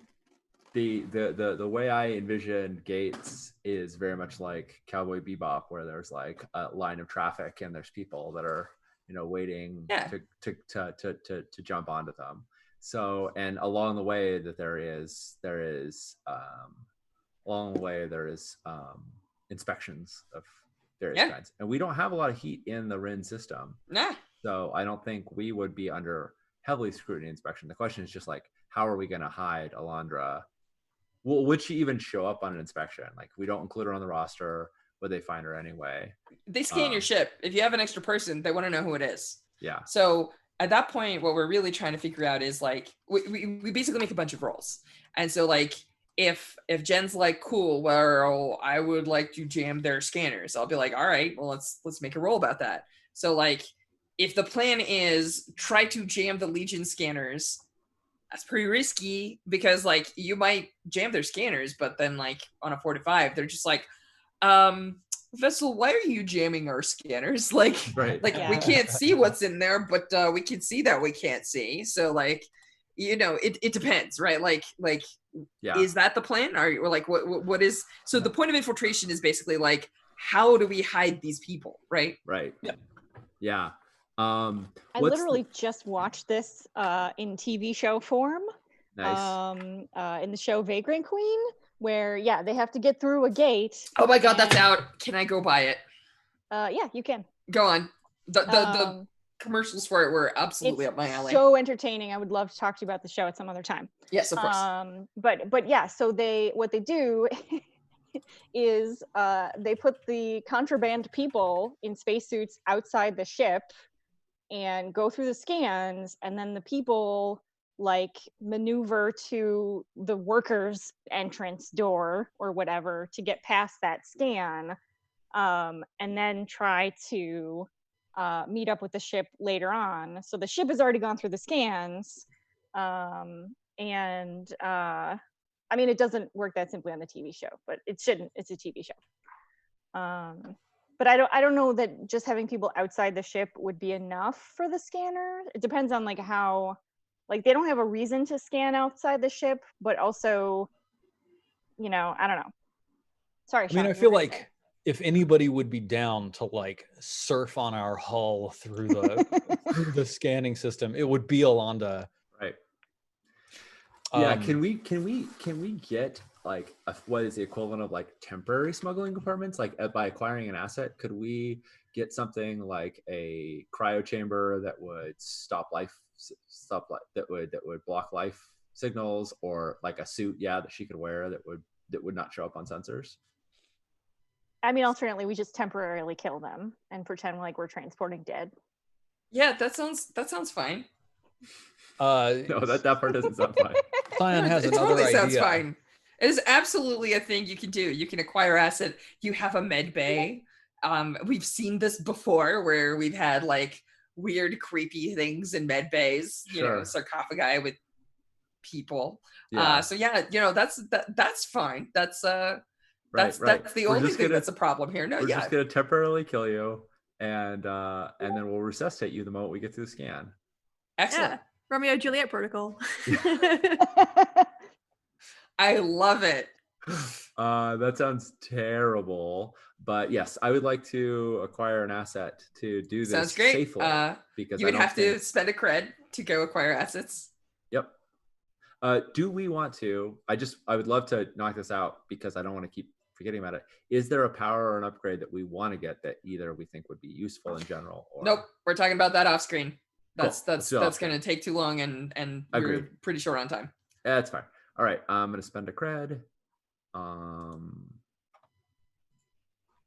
the way I envision gates is very much like Cowboy Bebop, where there's like a line of traffic and there's people that are, you know, waiting to jump onto them. So, and along the way that there is inspections of various kinds, and we don't have a lot of heat in the Rin system. Nah. So I don't think we would be under heavily scrutiny inspection. The question is just like, how are we going to hide Alondra? Well, would she even show up on an inspection? Like, we don't include her on the roster. Would they find her anyway? They scan your ship. If you have an extra person, they want to know who it is. Yeah. So at that point, what we're really trying to figure out is like, we basically make a bunch of rolls. And so like, if Jen's like, cool, well, I would like to jam their scanners, I'll be like, all right, well, let's make a roll about that. So like, if the plan is try to jam the Legion scanners, that's pretty risky because like you might jam their scanners, but then like on a 4-5, they're just like, Vessel, why are you jamming our scanners? Like, right. Like we can't see what's in there, but we can see that we can't see. So like, you know, it depends, right? Like, is that the plan? Or like, what is? So the point of infiltration is basically like, how do we hide these people, right? Right. Yep. Yeah. I literally just watched this in TV show form. Nice. In the show Vagrant Queen, where they have to get through a gate. Oh my god, that's out. Can I go buy it? Yeah, you can. Go on. The commercials for it were absolutely up my alley. So entertaining. I would love to talk to you about the show at some other time. Yes, of course. But yeah, so what they do is they put the contraband people in spacesuits outside the ship and go through the scans, and then the people like maneuver to the workers' entrance door or whatever to get past that scan, and then try to meet up with the ship later on. So the ship has already gone through the scans, and I mean, it doesn't work that simply on the TV show, but it shouldn't. It's a TV show. But I don't know that just having people outside the ship would be enough for the scanner. It depends on like how, like they don't have a reason to scan outside the ship, but also, you know, I don't know. Sorry, Sean, I mean, I feel like if anybody would be down to like surf on our hull through the scanning system, it would be Alonda. Right. Yeah. Can we get like what is the equivalent of like temporary smuggling compartments? Like by acquiring an asset, could we get something like a cryo chamber that would that would block life signals, or like a suit that she could wear that would not show up on sensors? I mean, alternately, we just temporarily kill them and pretend like we're transporting dead. Yeah, that sounds fine. No, that part doesn't sound fine. Cyan has it another totally idea. sounds fine. It is absolutely a thing you can do. You can acquire asset. You have a med bay. We've seen this before where we've had like weird, creepy things in med bays. You know, sarcophagi with people. So yeah, that's fine. That's that's the only thing that's a problem here. No, we're just gonna temporarily kill you, and then we'll resuscitate you the moment we get through the scan. Excellent. Yeah. Romeo Juliet protocol. I love it. That sounds terrible, but yes, I would like to acquire an asset to do this sounds great. Safely. Because you would have to spend a cred to go acquire assets. Yep. Do we want to? I would love to knock this out because I don't want to keep forgetting about it. Is there a power or an upgrade that we want to get that either we think would be useful in general? Or... Nope, we're talking about that off screen. That's going to take too long, and we're pretty short on time. Yeah, that's fine. All right, I'm going to spend a cred.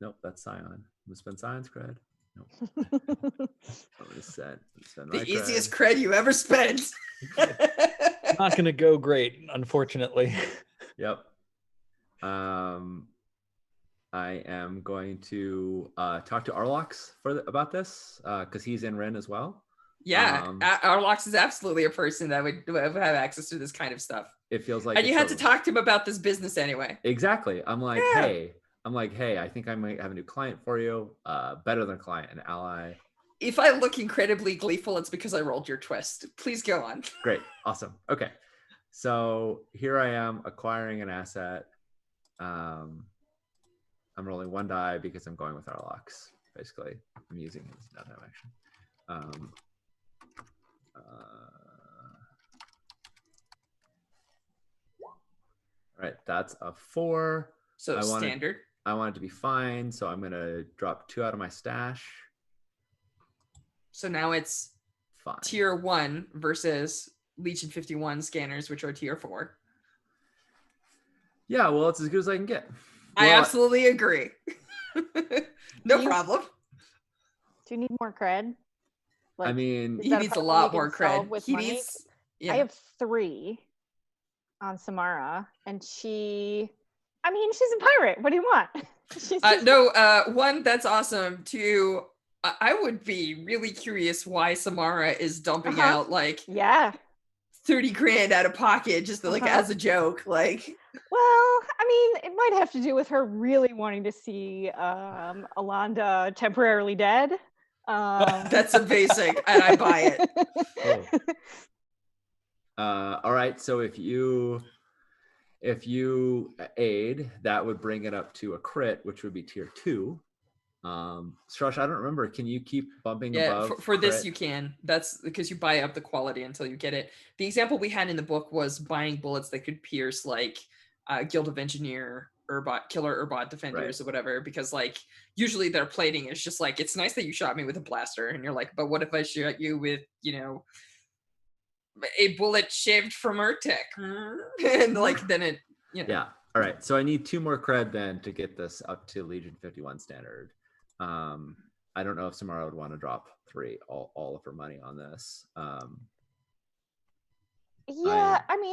Nope, that's Scion. I'm going to spend Scion's cred. Nope. I'm going to spend the easiest cred you ever spent. Not going to go great, unfortunately. Yep. I am going to talk to Arlox about this because he's in Ren as well. Yeah, Arlox is absolutely a person that would have access to this kind of stuff. It feels like, and you had to talk to him about this business anyway. Exactly. I'm like, hey, I think I might have a new client for you. Better than a client, an ally. If I look incredibly gleeful, it's because I rolled your twist. Please go on. Great. Awesome. Okay. So here I am acquiring an asset. I'm rolling one die because I'm going with Arlox. Basically, I'm using his not have action. All right, that's a 4. So standard. I want it to be fine, so I'm gonna drop 2 out of my stash. So now it's fine. Tier 1 versus Legion 51 scanners, which are Tier 4. Yeah, well, it's as good as I can get. I absolutely agree. No problem. Do you need more cred? Like, I mean, he needs a lot more cred. He needs. Yeah. I have 3 on Samara, and she's a pirate. What do you want? One, that's awesome. 2, I would be really curious why Samara is dumping out 30 grand out of pocket just as a joke. Well, it might have to do with her really wanting to see Alonda temporarily dead. That's amazing, and I buy it. All right, so if you aid, that would bring it up to a crit, which would be tier 2. Strush, I don't remember. Can you keep bumping above? For this you can. That's because you buy up the quality until you get it. The example we had in the book was buying bullets that could pierce Guild of Engineer killer Urbot defenders or whatever, because usually their plating is just it's nice that you shot me with a blaster, and you're like, but what if I shot you with a bullet shaved from Urtek? And then it Yeah. All right, so I need 2 more cred then to get this up to Legion 51 standard. I don't know if Samara would want to drop 3 all of her money on this.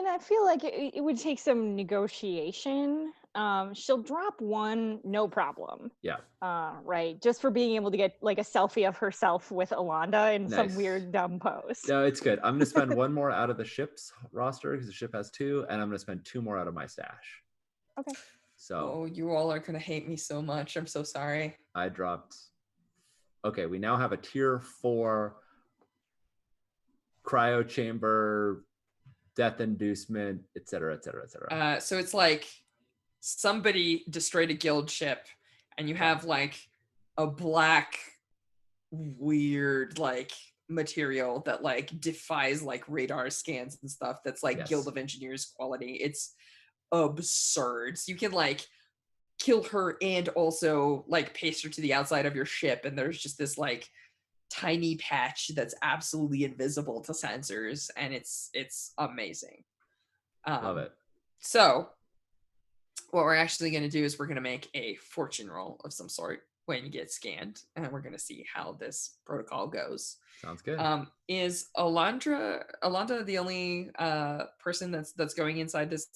I feel like it would take some negotiation. She'll drop 1, no problem. Yeah. Right. Just for being able to get a selfie of herself with Alonda in some weird dumb pose. No, it's good. I'm gonna spend 1 more out of the ship's roster because the ship has 2, and I'm gonna spend 2 more out of my stash. Okay. So you all are gonna hate me so much. I'm so sorry. I dropped. Okay, we now have a tier 4 cryo chamber, death inducement, etc., etc., etc. So it's somebody destroyed a guild ship, and you have a black, weird material that defies radar scans and stuff. That's Guild of Engineers quality. It's absurd. So you can kill her and also paste her to the outside of your ship, and there's just this tiny patch that's absolutely invisible to sensors, and it's amazing. Love it. So what we're actually going to do is we're going to make a fortune roll of some sort when you get scanned, and we're going to see how this protocol goes. Sounds good. Is Alonda the only person that's going inside this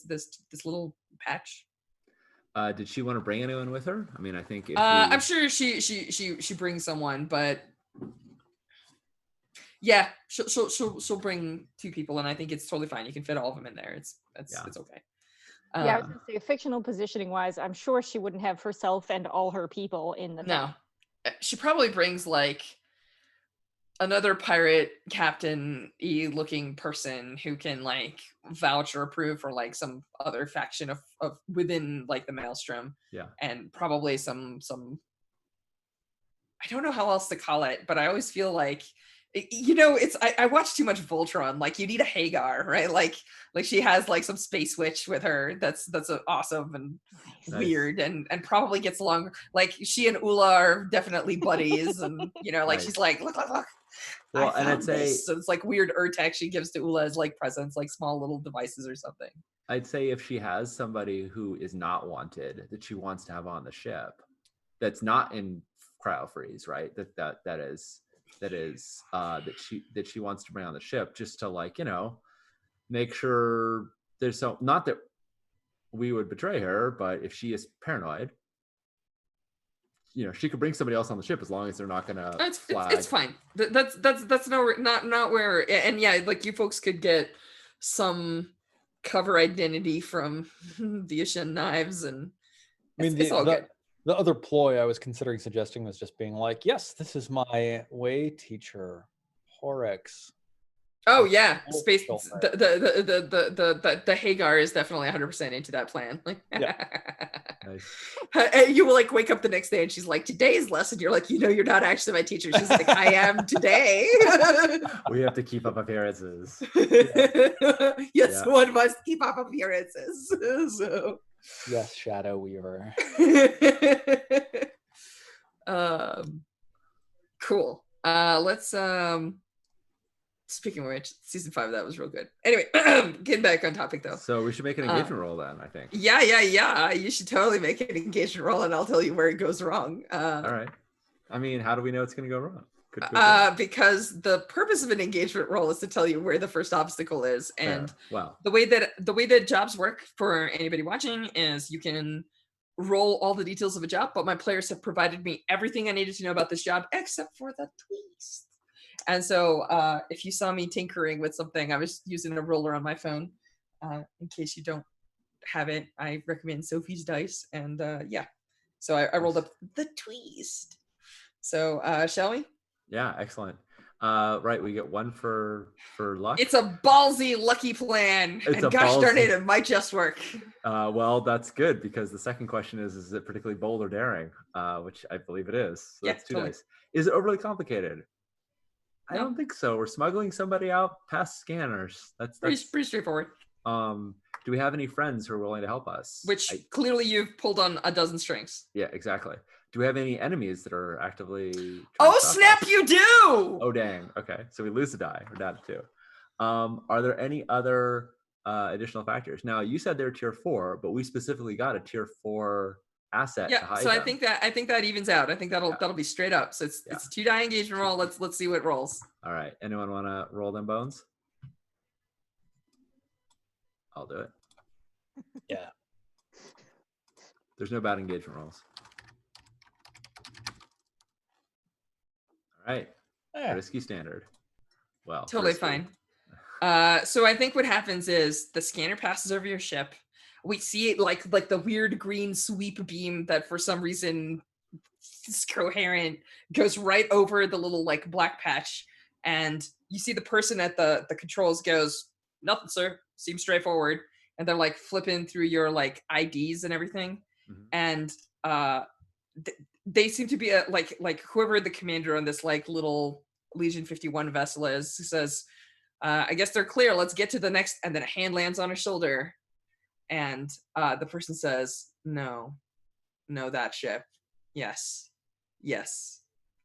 little patch. Did she want to bring anyone with her? I mean, I think if I'm sure she brings someone, but yeah, she'll bring 2 people, and I think it's totally fine. You can fit all of them in there. It's okay. Yeah, I was gonna say, fictional positioning wise, I'm sure she wouldn't have herself and all her people in the no. She probably brings like another pirate captain-y looking person who can like vouch or approve for like some other faction of within like the Maelstrom. Yeah. And probably some I don't know how else to call it, but I always feel like, you know, it's I watch too much Voltron. Like you need a Hagar, right? Like she has like some space witch with her. That's awesome and weird and probably gets along. Like she and Ula are definitely buddies, and you know, like she's like, look. Well, and I'd say so it's like weird Urtek she gives to Ula as like presents, like small little devices or something. I'd say if she has somebody who is not wanted that she wants to have on the ship, that's not in cryo freeze, right? That she wants to bring on the ship, just to like, you know, make sure there's not that we would betray her, but if she is paranoid, you know, she could bring somebody else on the ship as long as they're not gonna flag. It's fine. That's not where, and yeah, like you folks could get some cover identity from the Ashen knives, and it's all good. The other ploy I was considering suggesting was just being like, yes, this is my way teacher, Horex. Oh yeah, space. The Hagar is definitely 100% into that plan. Like, and you will like wake up the next day and she's like, today's lesson. You're like, you know, you're not actually my teacher. She's like, I am today. We have to keep up appearances. Yes, one must keep up appearances. So. Yes, Shadow Weaver. Cool. Let's speaking of which, season 5 that was real good. Anyway, getting back on topic though. So we should make an engagement roll then, I think. Yeah. You should totally make an engagement roll, and I'll tell you where it goes wrong. All right. I mean, how do we know it's going to go wrong? Because the purpose of an engagement roll is to tell you where the first obstacle is, and the way that jobs work for anybody watching is you can roll all the details of a job, but my players have provided me everything I needed to know about this job except for the twist. And so if you saw me tinkering with something, I was using a roller on my phone. In case you don't have it, I recommend Sophie's Dice. And so I rolled up the twist. So shall we? Yeah, excellent. Right, we get 1 for luck. It's a ballsy lucky plan. And gosh darn it, it might just work. Well, that's good, because the second question is it particularly bold or daring? Which I believe it is. So that's 2 dice. Is it overly complicated? I don't think so. We're smuggling somebody out past scanners. That's pretty straightforward. Do we have any friends who are willing to help us? Which clearly you've pulled on a dozen strings. Yeah, exactly. Do we have any enemies that are actively? Oh snap! You do. Oh dang. Okay, so we lose a die. We're down to 2. Are there any other additional factors? Now you said they're tier 4, but we specifically got a tier 4 asset. Yeah, so I think that evens out. I think that'll be straight up. So it's a 2 die engagement roll. Let's see what rolls. All right. Anyone want to roll them bones? I'll do it. Yeah. There's no bad engagement rolls. All right. Risky standard. Well, totally fine. So I think what happens is the scanner passes over your ship. We see it like the weird green sweep beam that for some reason is coherent goes right over the little like black patch, and you see the person at the controls goes, nothing sir, seems straightforward, and they're like flipping through your like IDs and everything. And they seem to be like whoever the commander on this like little Legion 51 vessel is, who says, I guess they're clear, let's get to the next, and then a hand lands on her shoulder. And the person says, no, that ship. Yes,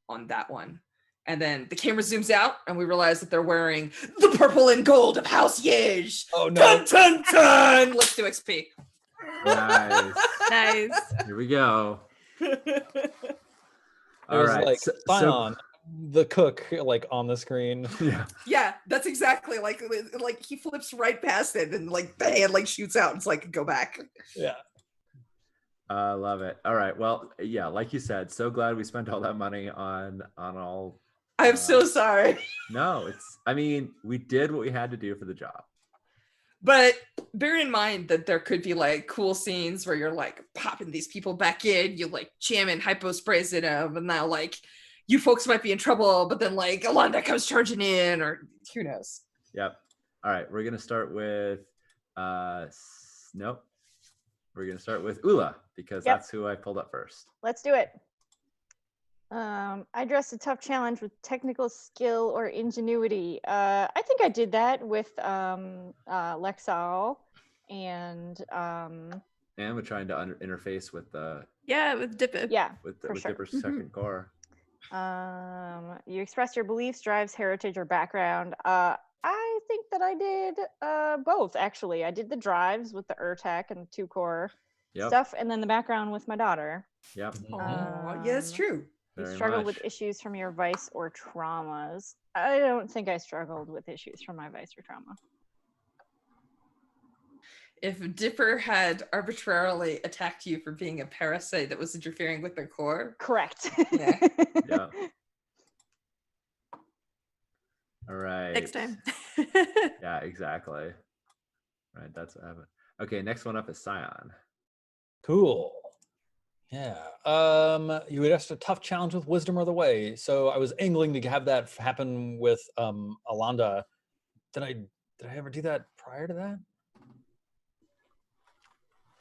on that one. And then the camera zooms out, and we realize that they're wearing the purple and gold of House Yej. Oh no! Dun! Let's do XP. Nice. Nice. Here we go. All right. Like, Scion, the cook like on the screen. Yeah, that's exactly like he flips right past it and like the hand like shoots out. It's like go back. Yeah. I love it. All right. Well, yeah, like you said, so glad we spent all that money on all. I'm so sorry. No, I mean, we did what we had to do for the job. But bear in mind that there could be like cool scenes where you're like popping these people back in, you like jamming hypo sprays in them, and now like you folks might be in trouble, but then like Alonda comes charging in, or who knows. Yep. All right, we're gonna start with nope. We're gonna start with Ula because that's who I pulled up first. Let's do it. I addressed a tough challenge with technical skill or ingenuity. I think I did that with Lexal and we're trying to interface with the with Dipper. Yeah, with Dipper's second core. You express your beliefs, drives, heritage, or background. I think that I did both, actually. I did the drives with the Urtek and 2-core stuff, and then the background with my daughter. Yep. Oh, yeah, it's true. You struggled with issues from your vice or traumas. I don't think I struggled with issues from my vice or trauma. If Dipper had arbitrarily attacked you for being a parasite that was interfering with their core. Correct. Yeah. Yeah. All right. Next time. Yeah, exactly. Right, that's what happened. Okay, next one up is Scion. Cool. Yeah. You addressed a tough challenge with wisdom or the way. So I was angling to have that happen with Alonda. Did I ever do that prior to that? I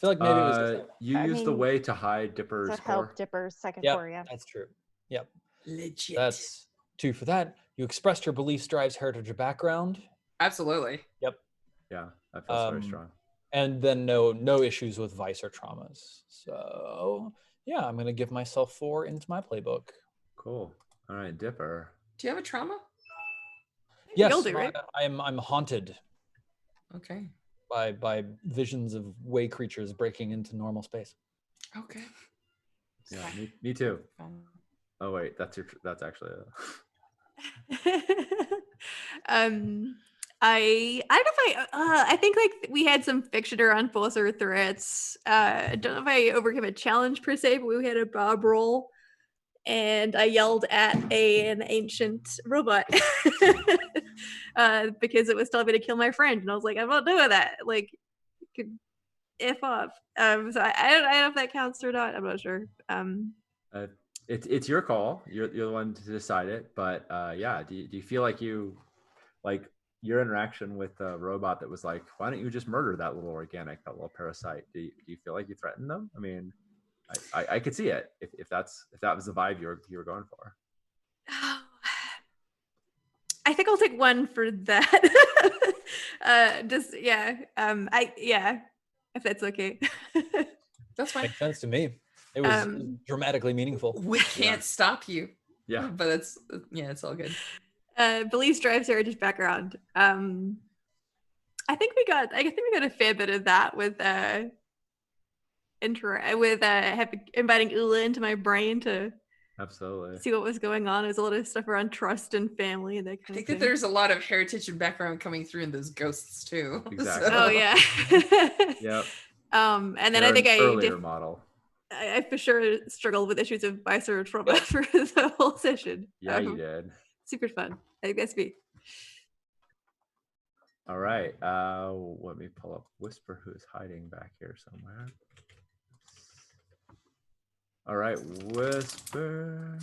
feel like maybe it was you used the way to hide Dipper's to help Dipper's second core, yeah. That's true. Yep. Legit. That's 2 for that. You expressed your beliefs, drives, heritage, or background. Absolutely. Yep. Yeah, that feels very strong. And then no issues with vice or traumas. So yeah, I'm gonna give myself 4 into my playbook. Cool. All right, Dipper. Do you have a trauma? Yes, You'll do, right? I'm haunted. Okay. By visions of way creatures breaking into normal space. Okay. Yeah, me too. Oh wait, that's actually I don't know if I think like we had some fiction around false or threats. I don't know if I overcame a challenge per se, but we had a Bob roll and I yelled at an ancient robot because it was telling me to kill my friend, and I was like, I'm not doing that. Like, you could F off. So I don't know if that counts or not. I'm not sure. It's your call. You're the one to decide it. But yeah, do you feel like your interaction with the robot that was like, why don't you just murder that little organic, that little parasite? Do you feel like you threatened them? I mean, I could see it if that was the vibe you were going for. I think I'll take 1 for that. If that's okay. That's fine. Makes sense to me. It was dramatically meaningful. We can't stop you. Yeah. But it's all good. Beliefs, drives, heritage, background. I think we got a fair bit of that with inviting Ula into my brain to absolutely see what was going on. There's a lot of stuff around trust and family and that kind I think of thing. that there's a lot of heritage and background coming through in those ghosts too. Exactly. Oh yeah. Yep. And then I think earlier model. I for sure struggled with issues of vice or trauma for the whole session. Yeah, you did. Super fun. I think that's me. All right. Let me pull up Whisper, who's hiding back here somewhere. All right, Whisper.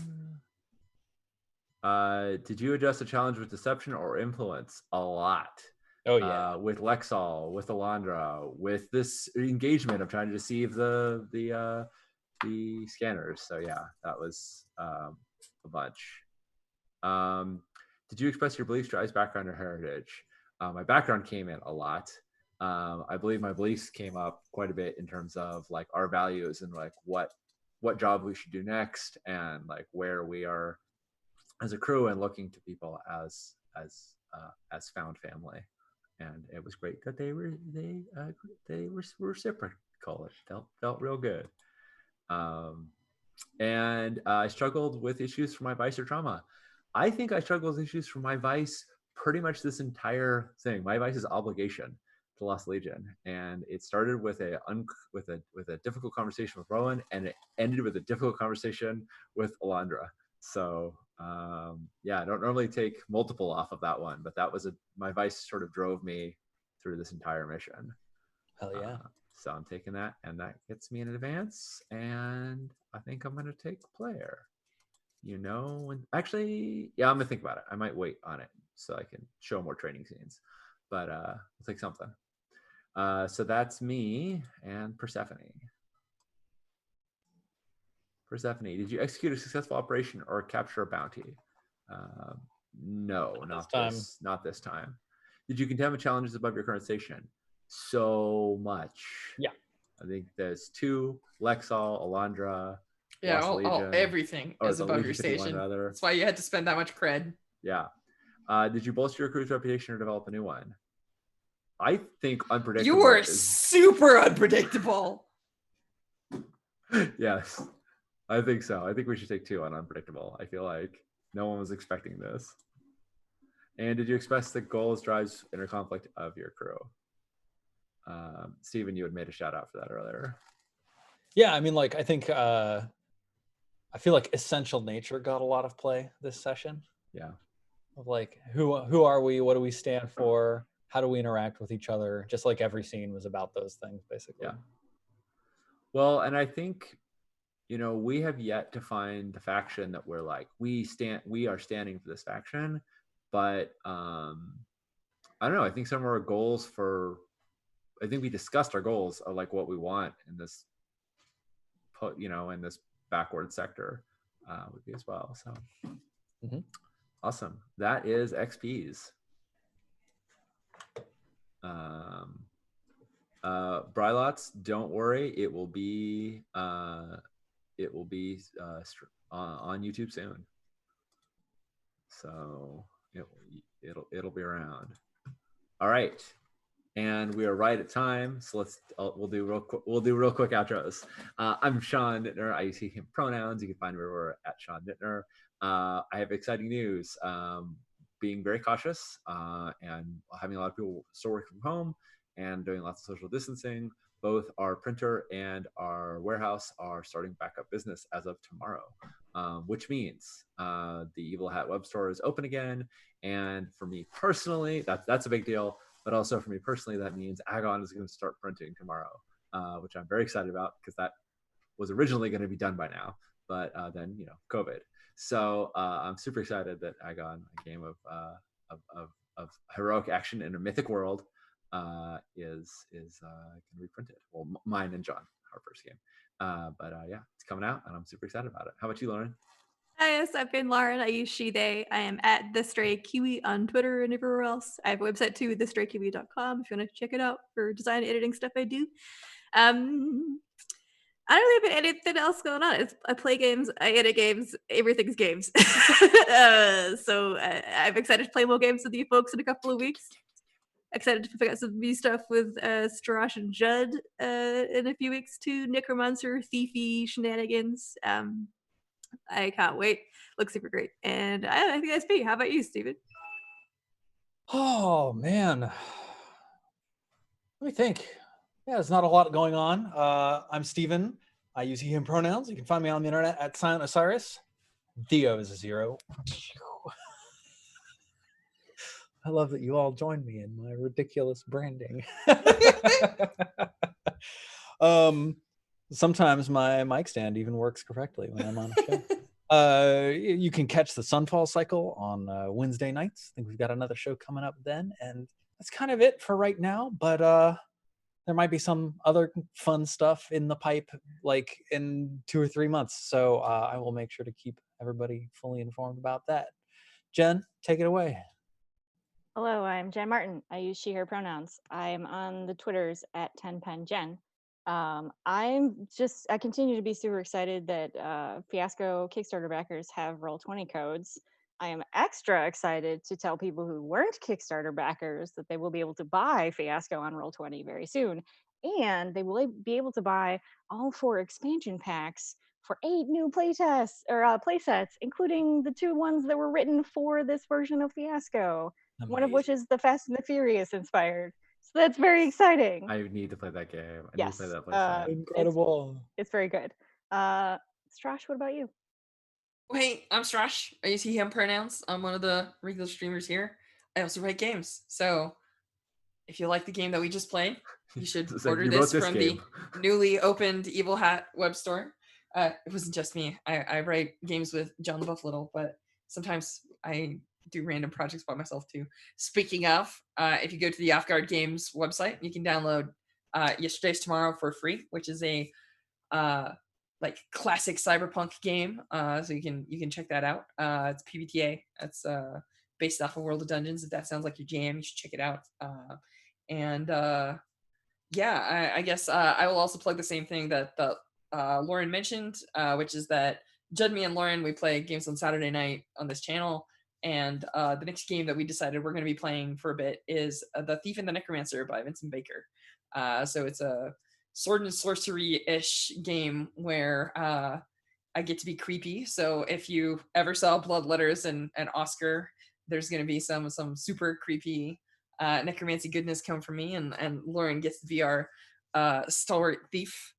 Did you adjust the challenge with deception or influence? A lot. Oh yeah. With Lexal, with Alondra, with this engagement of trying to deceive the scanners. So yeah, that was a bunch. Did you express your beliefs, drives, background, or heritage? My background came in a lot. I believe my beliefs came up quite a bit in terms of like our values and like what job we should do next, and like where we are as a crew, and looking to people as found family. And it was great that they were reciprocal. It felt real good. And I struggled with issues for my vice or trauma. I think I struggle with issues for my vice pretty much this entire thing. My vice is obligation to Lost Legion, and it started with a difficult conversation with Rowan, and it ended with a difficult conversation with Alondra. So yeah, I don't normally take multiple off of that one, but that was my vice sort of drove me through this entire mission. Hell yeah. So I'm taking that, and that gets me in advance, and I think I'm going to take player. Actually, yeah, I'm going to think about it. I might wait on it so I can show more training scenes, but I'll take something. So that's me and Persephone. Persephone, did you execute a successful operation or capture a bounty? No, not this time. Did you contain challenges above your current station? So much. Yeah. I think there's 2, Lexall, Alondra. Yeah, everything is above your station. That's why you had to spend that much cred. Yeah. Did you bolster your crew's reputation or develop a new one? I think unpredictable. You were super unpredictable. Yes, I think so. I think we should take 2 on unpredictable. I feel like no one was expecting this. And did you express the goals, drives, inner conflict of your crew? Steven, you had made a shout out for that earlier. Yeah, I mean, like, I think I feel like essential nature got a lot of play this session. Yeah. Of like, who are we? What do we stand for? How do we interact with each other? Just like every scene was about those things, basically. Yeah. Well, and I think, we have yet to find the faction that we're like, we are standing for this faction, but I don't know. I think some of our goals I think we discussed our goals of like what we want in this, in this backward sector would be as well. So Awesome. That is XPs. Brylots, don't worry. It will be on YouTube soon. So it'll be around. All right. And we are right at time, so we'll do real quick outros. I'm Sean Nittner. I use he, him pronouns. You can find me wherever at Sean Nittner. I have exciting news. Being very cautious and having a lot of people still working from home and doing lots of social distancing. Both our printer and our warehouse are starting back up business as of tomorrow, which means the Evil Hat web store is open again. And for me personally, that's a big deal. But also for me personally, that means Agon is going to start printing tomorrow, which I'm very excited about because that was originally going to be done by now. But then, COVID. So I'm super excited that Agon, a game of heroic action in a mythic world, is going to be printed. Well, mine and John, our first game. But yeah, it's coming out, and I'm super excited about it. How about you, Lauren? Hi, yes, I've been Lauren. I use she, they. I am at The Stray Kiwi on Twitter and everywhere else. I have a website too, thestraykiwi.com, if you want to check it out for design and editing stuff I do. I don't really have anything else going on. I play games, I edit games, everything's games. So I'm excited to play more games with you folks in a couple of weeks. Excited to pick out some new stuff with Starash and Judd in a few weeks too. Necromancer, Thiefy, shenanigans. I can't wait. Looks super great. And I think that's me. How about you, Steven? Oh, man. Let me think. Yeah, there's not a lot going on. I'm Steven. I use he, him pronouns. You can find me on the internet at Silent Osiris. Theo is a 0. I love that you all joined me in my ridiculous branding. Sometimes my mic stand even works correctly when I'm on a show. You can catch the Sunfall Cycle on Wednesday nights. I think we've got another show coming up then, and that's kind of it for right now. But there might be some other fun stuff in the pipe, like in 2 or 3 months. So I will make sure to keep everybody fully informed about that. Jen, take it away. Hello, I'm Jen Martin. I use she, her pronouns. I'm on the Twitters at 10penjen. I continue to be super excited that Fiasco Kickstarter backers have Roll20 codes. I am extra excited to tell people who weren't Kickstarter backers that they will be able to buy Fiasco on Roll20 very soon. And they will be able to buy all 4 expansion packs for 8 new playtests or playsets, including the 2 ones that were written for this version of Fiasco. Amazing. One of which is the Fast and the Furious inspired. So that's very exciting. I need to play that game. I Yes. need to play that playset. Incredible. It's very good. Strash, what about you? Hey, I'm Strash. I use he, him pronouns. I'm one of the regular streamers here. I also write games. So if you like the game that we just played, you should It's like, order you wrote this this from game. the newly opened Evil Hat web store. It wasn't just me. I write games with John the Buff Little, but sometimes I do random projects by myself too. Speaking of, if you go to the Off Guard Games website, you can download Yesterday's Tomorrow for free, which is a like classic cyberpunk game. So you can check that out. It's PBTA. It's based off of World of Dungeons. If that sounds like your jam, you should check it out. Yeah, I guess I will also plug the same thing that Lauren mentioned, which is that Judd, me, and Lauren, we play games on Saturday night on this channel. And the next game that we decided we're going to be playing for a bit is The Thief and the Necromancer by Vincent Baker. So it's a sword and sorcery-ish game where I get to be creepy. So if you ever saw Blood Letters and Oscar, there's going to be some super creepy necromancy goodness come from me, and Lauren gets to be our stalwart thief.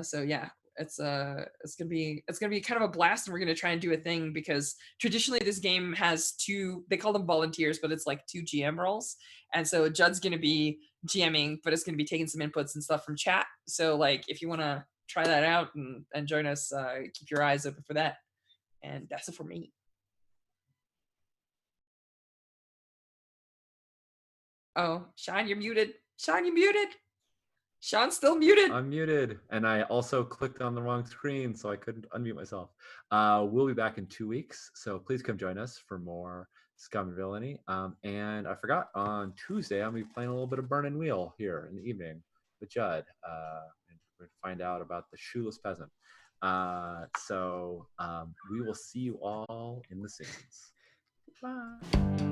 So yeah, it's gonna be kind of a blast, and we're gonna try and do a thing because traditionally this game has 2, they call them volunteers, but it's like 2 GM roles, and so Judd's gonna be GMing, but it's gonna be taking some inputs and stuff from chat. So like if you want to try that out and join us, keep your eyes open for that. And that's it for me. Oh, Sean, you're muted. Sean, you're muted. Sean's still muted. I'm muted, and I also clicked on the wrong screen, so I couldn't unmute myself. We'll be back in 2 weeks, so please come join us for more Scum and Villainy. And I forgot, on Tuesday, I'll be playing a little bit of Burn and Wheel here in the evening with Judd. And we're going to find out about the Shoeless Peasant. So we will see you all in the scenes. Bye.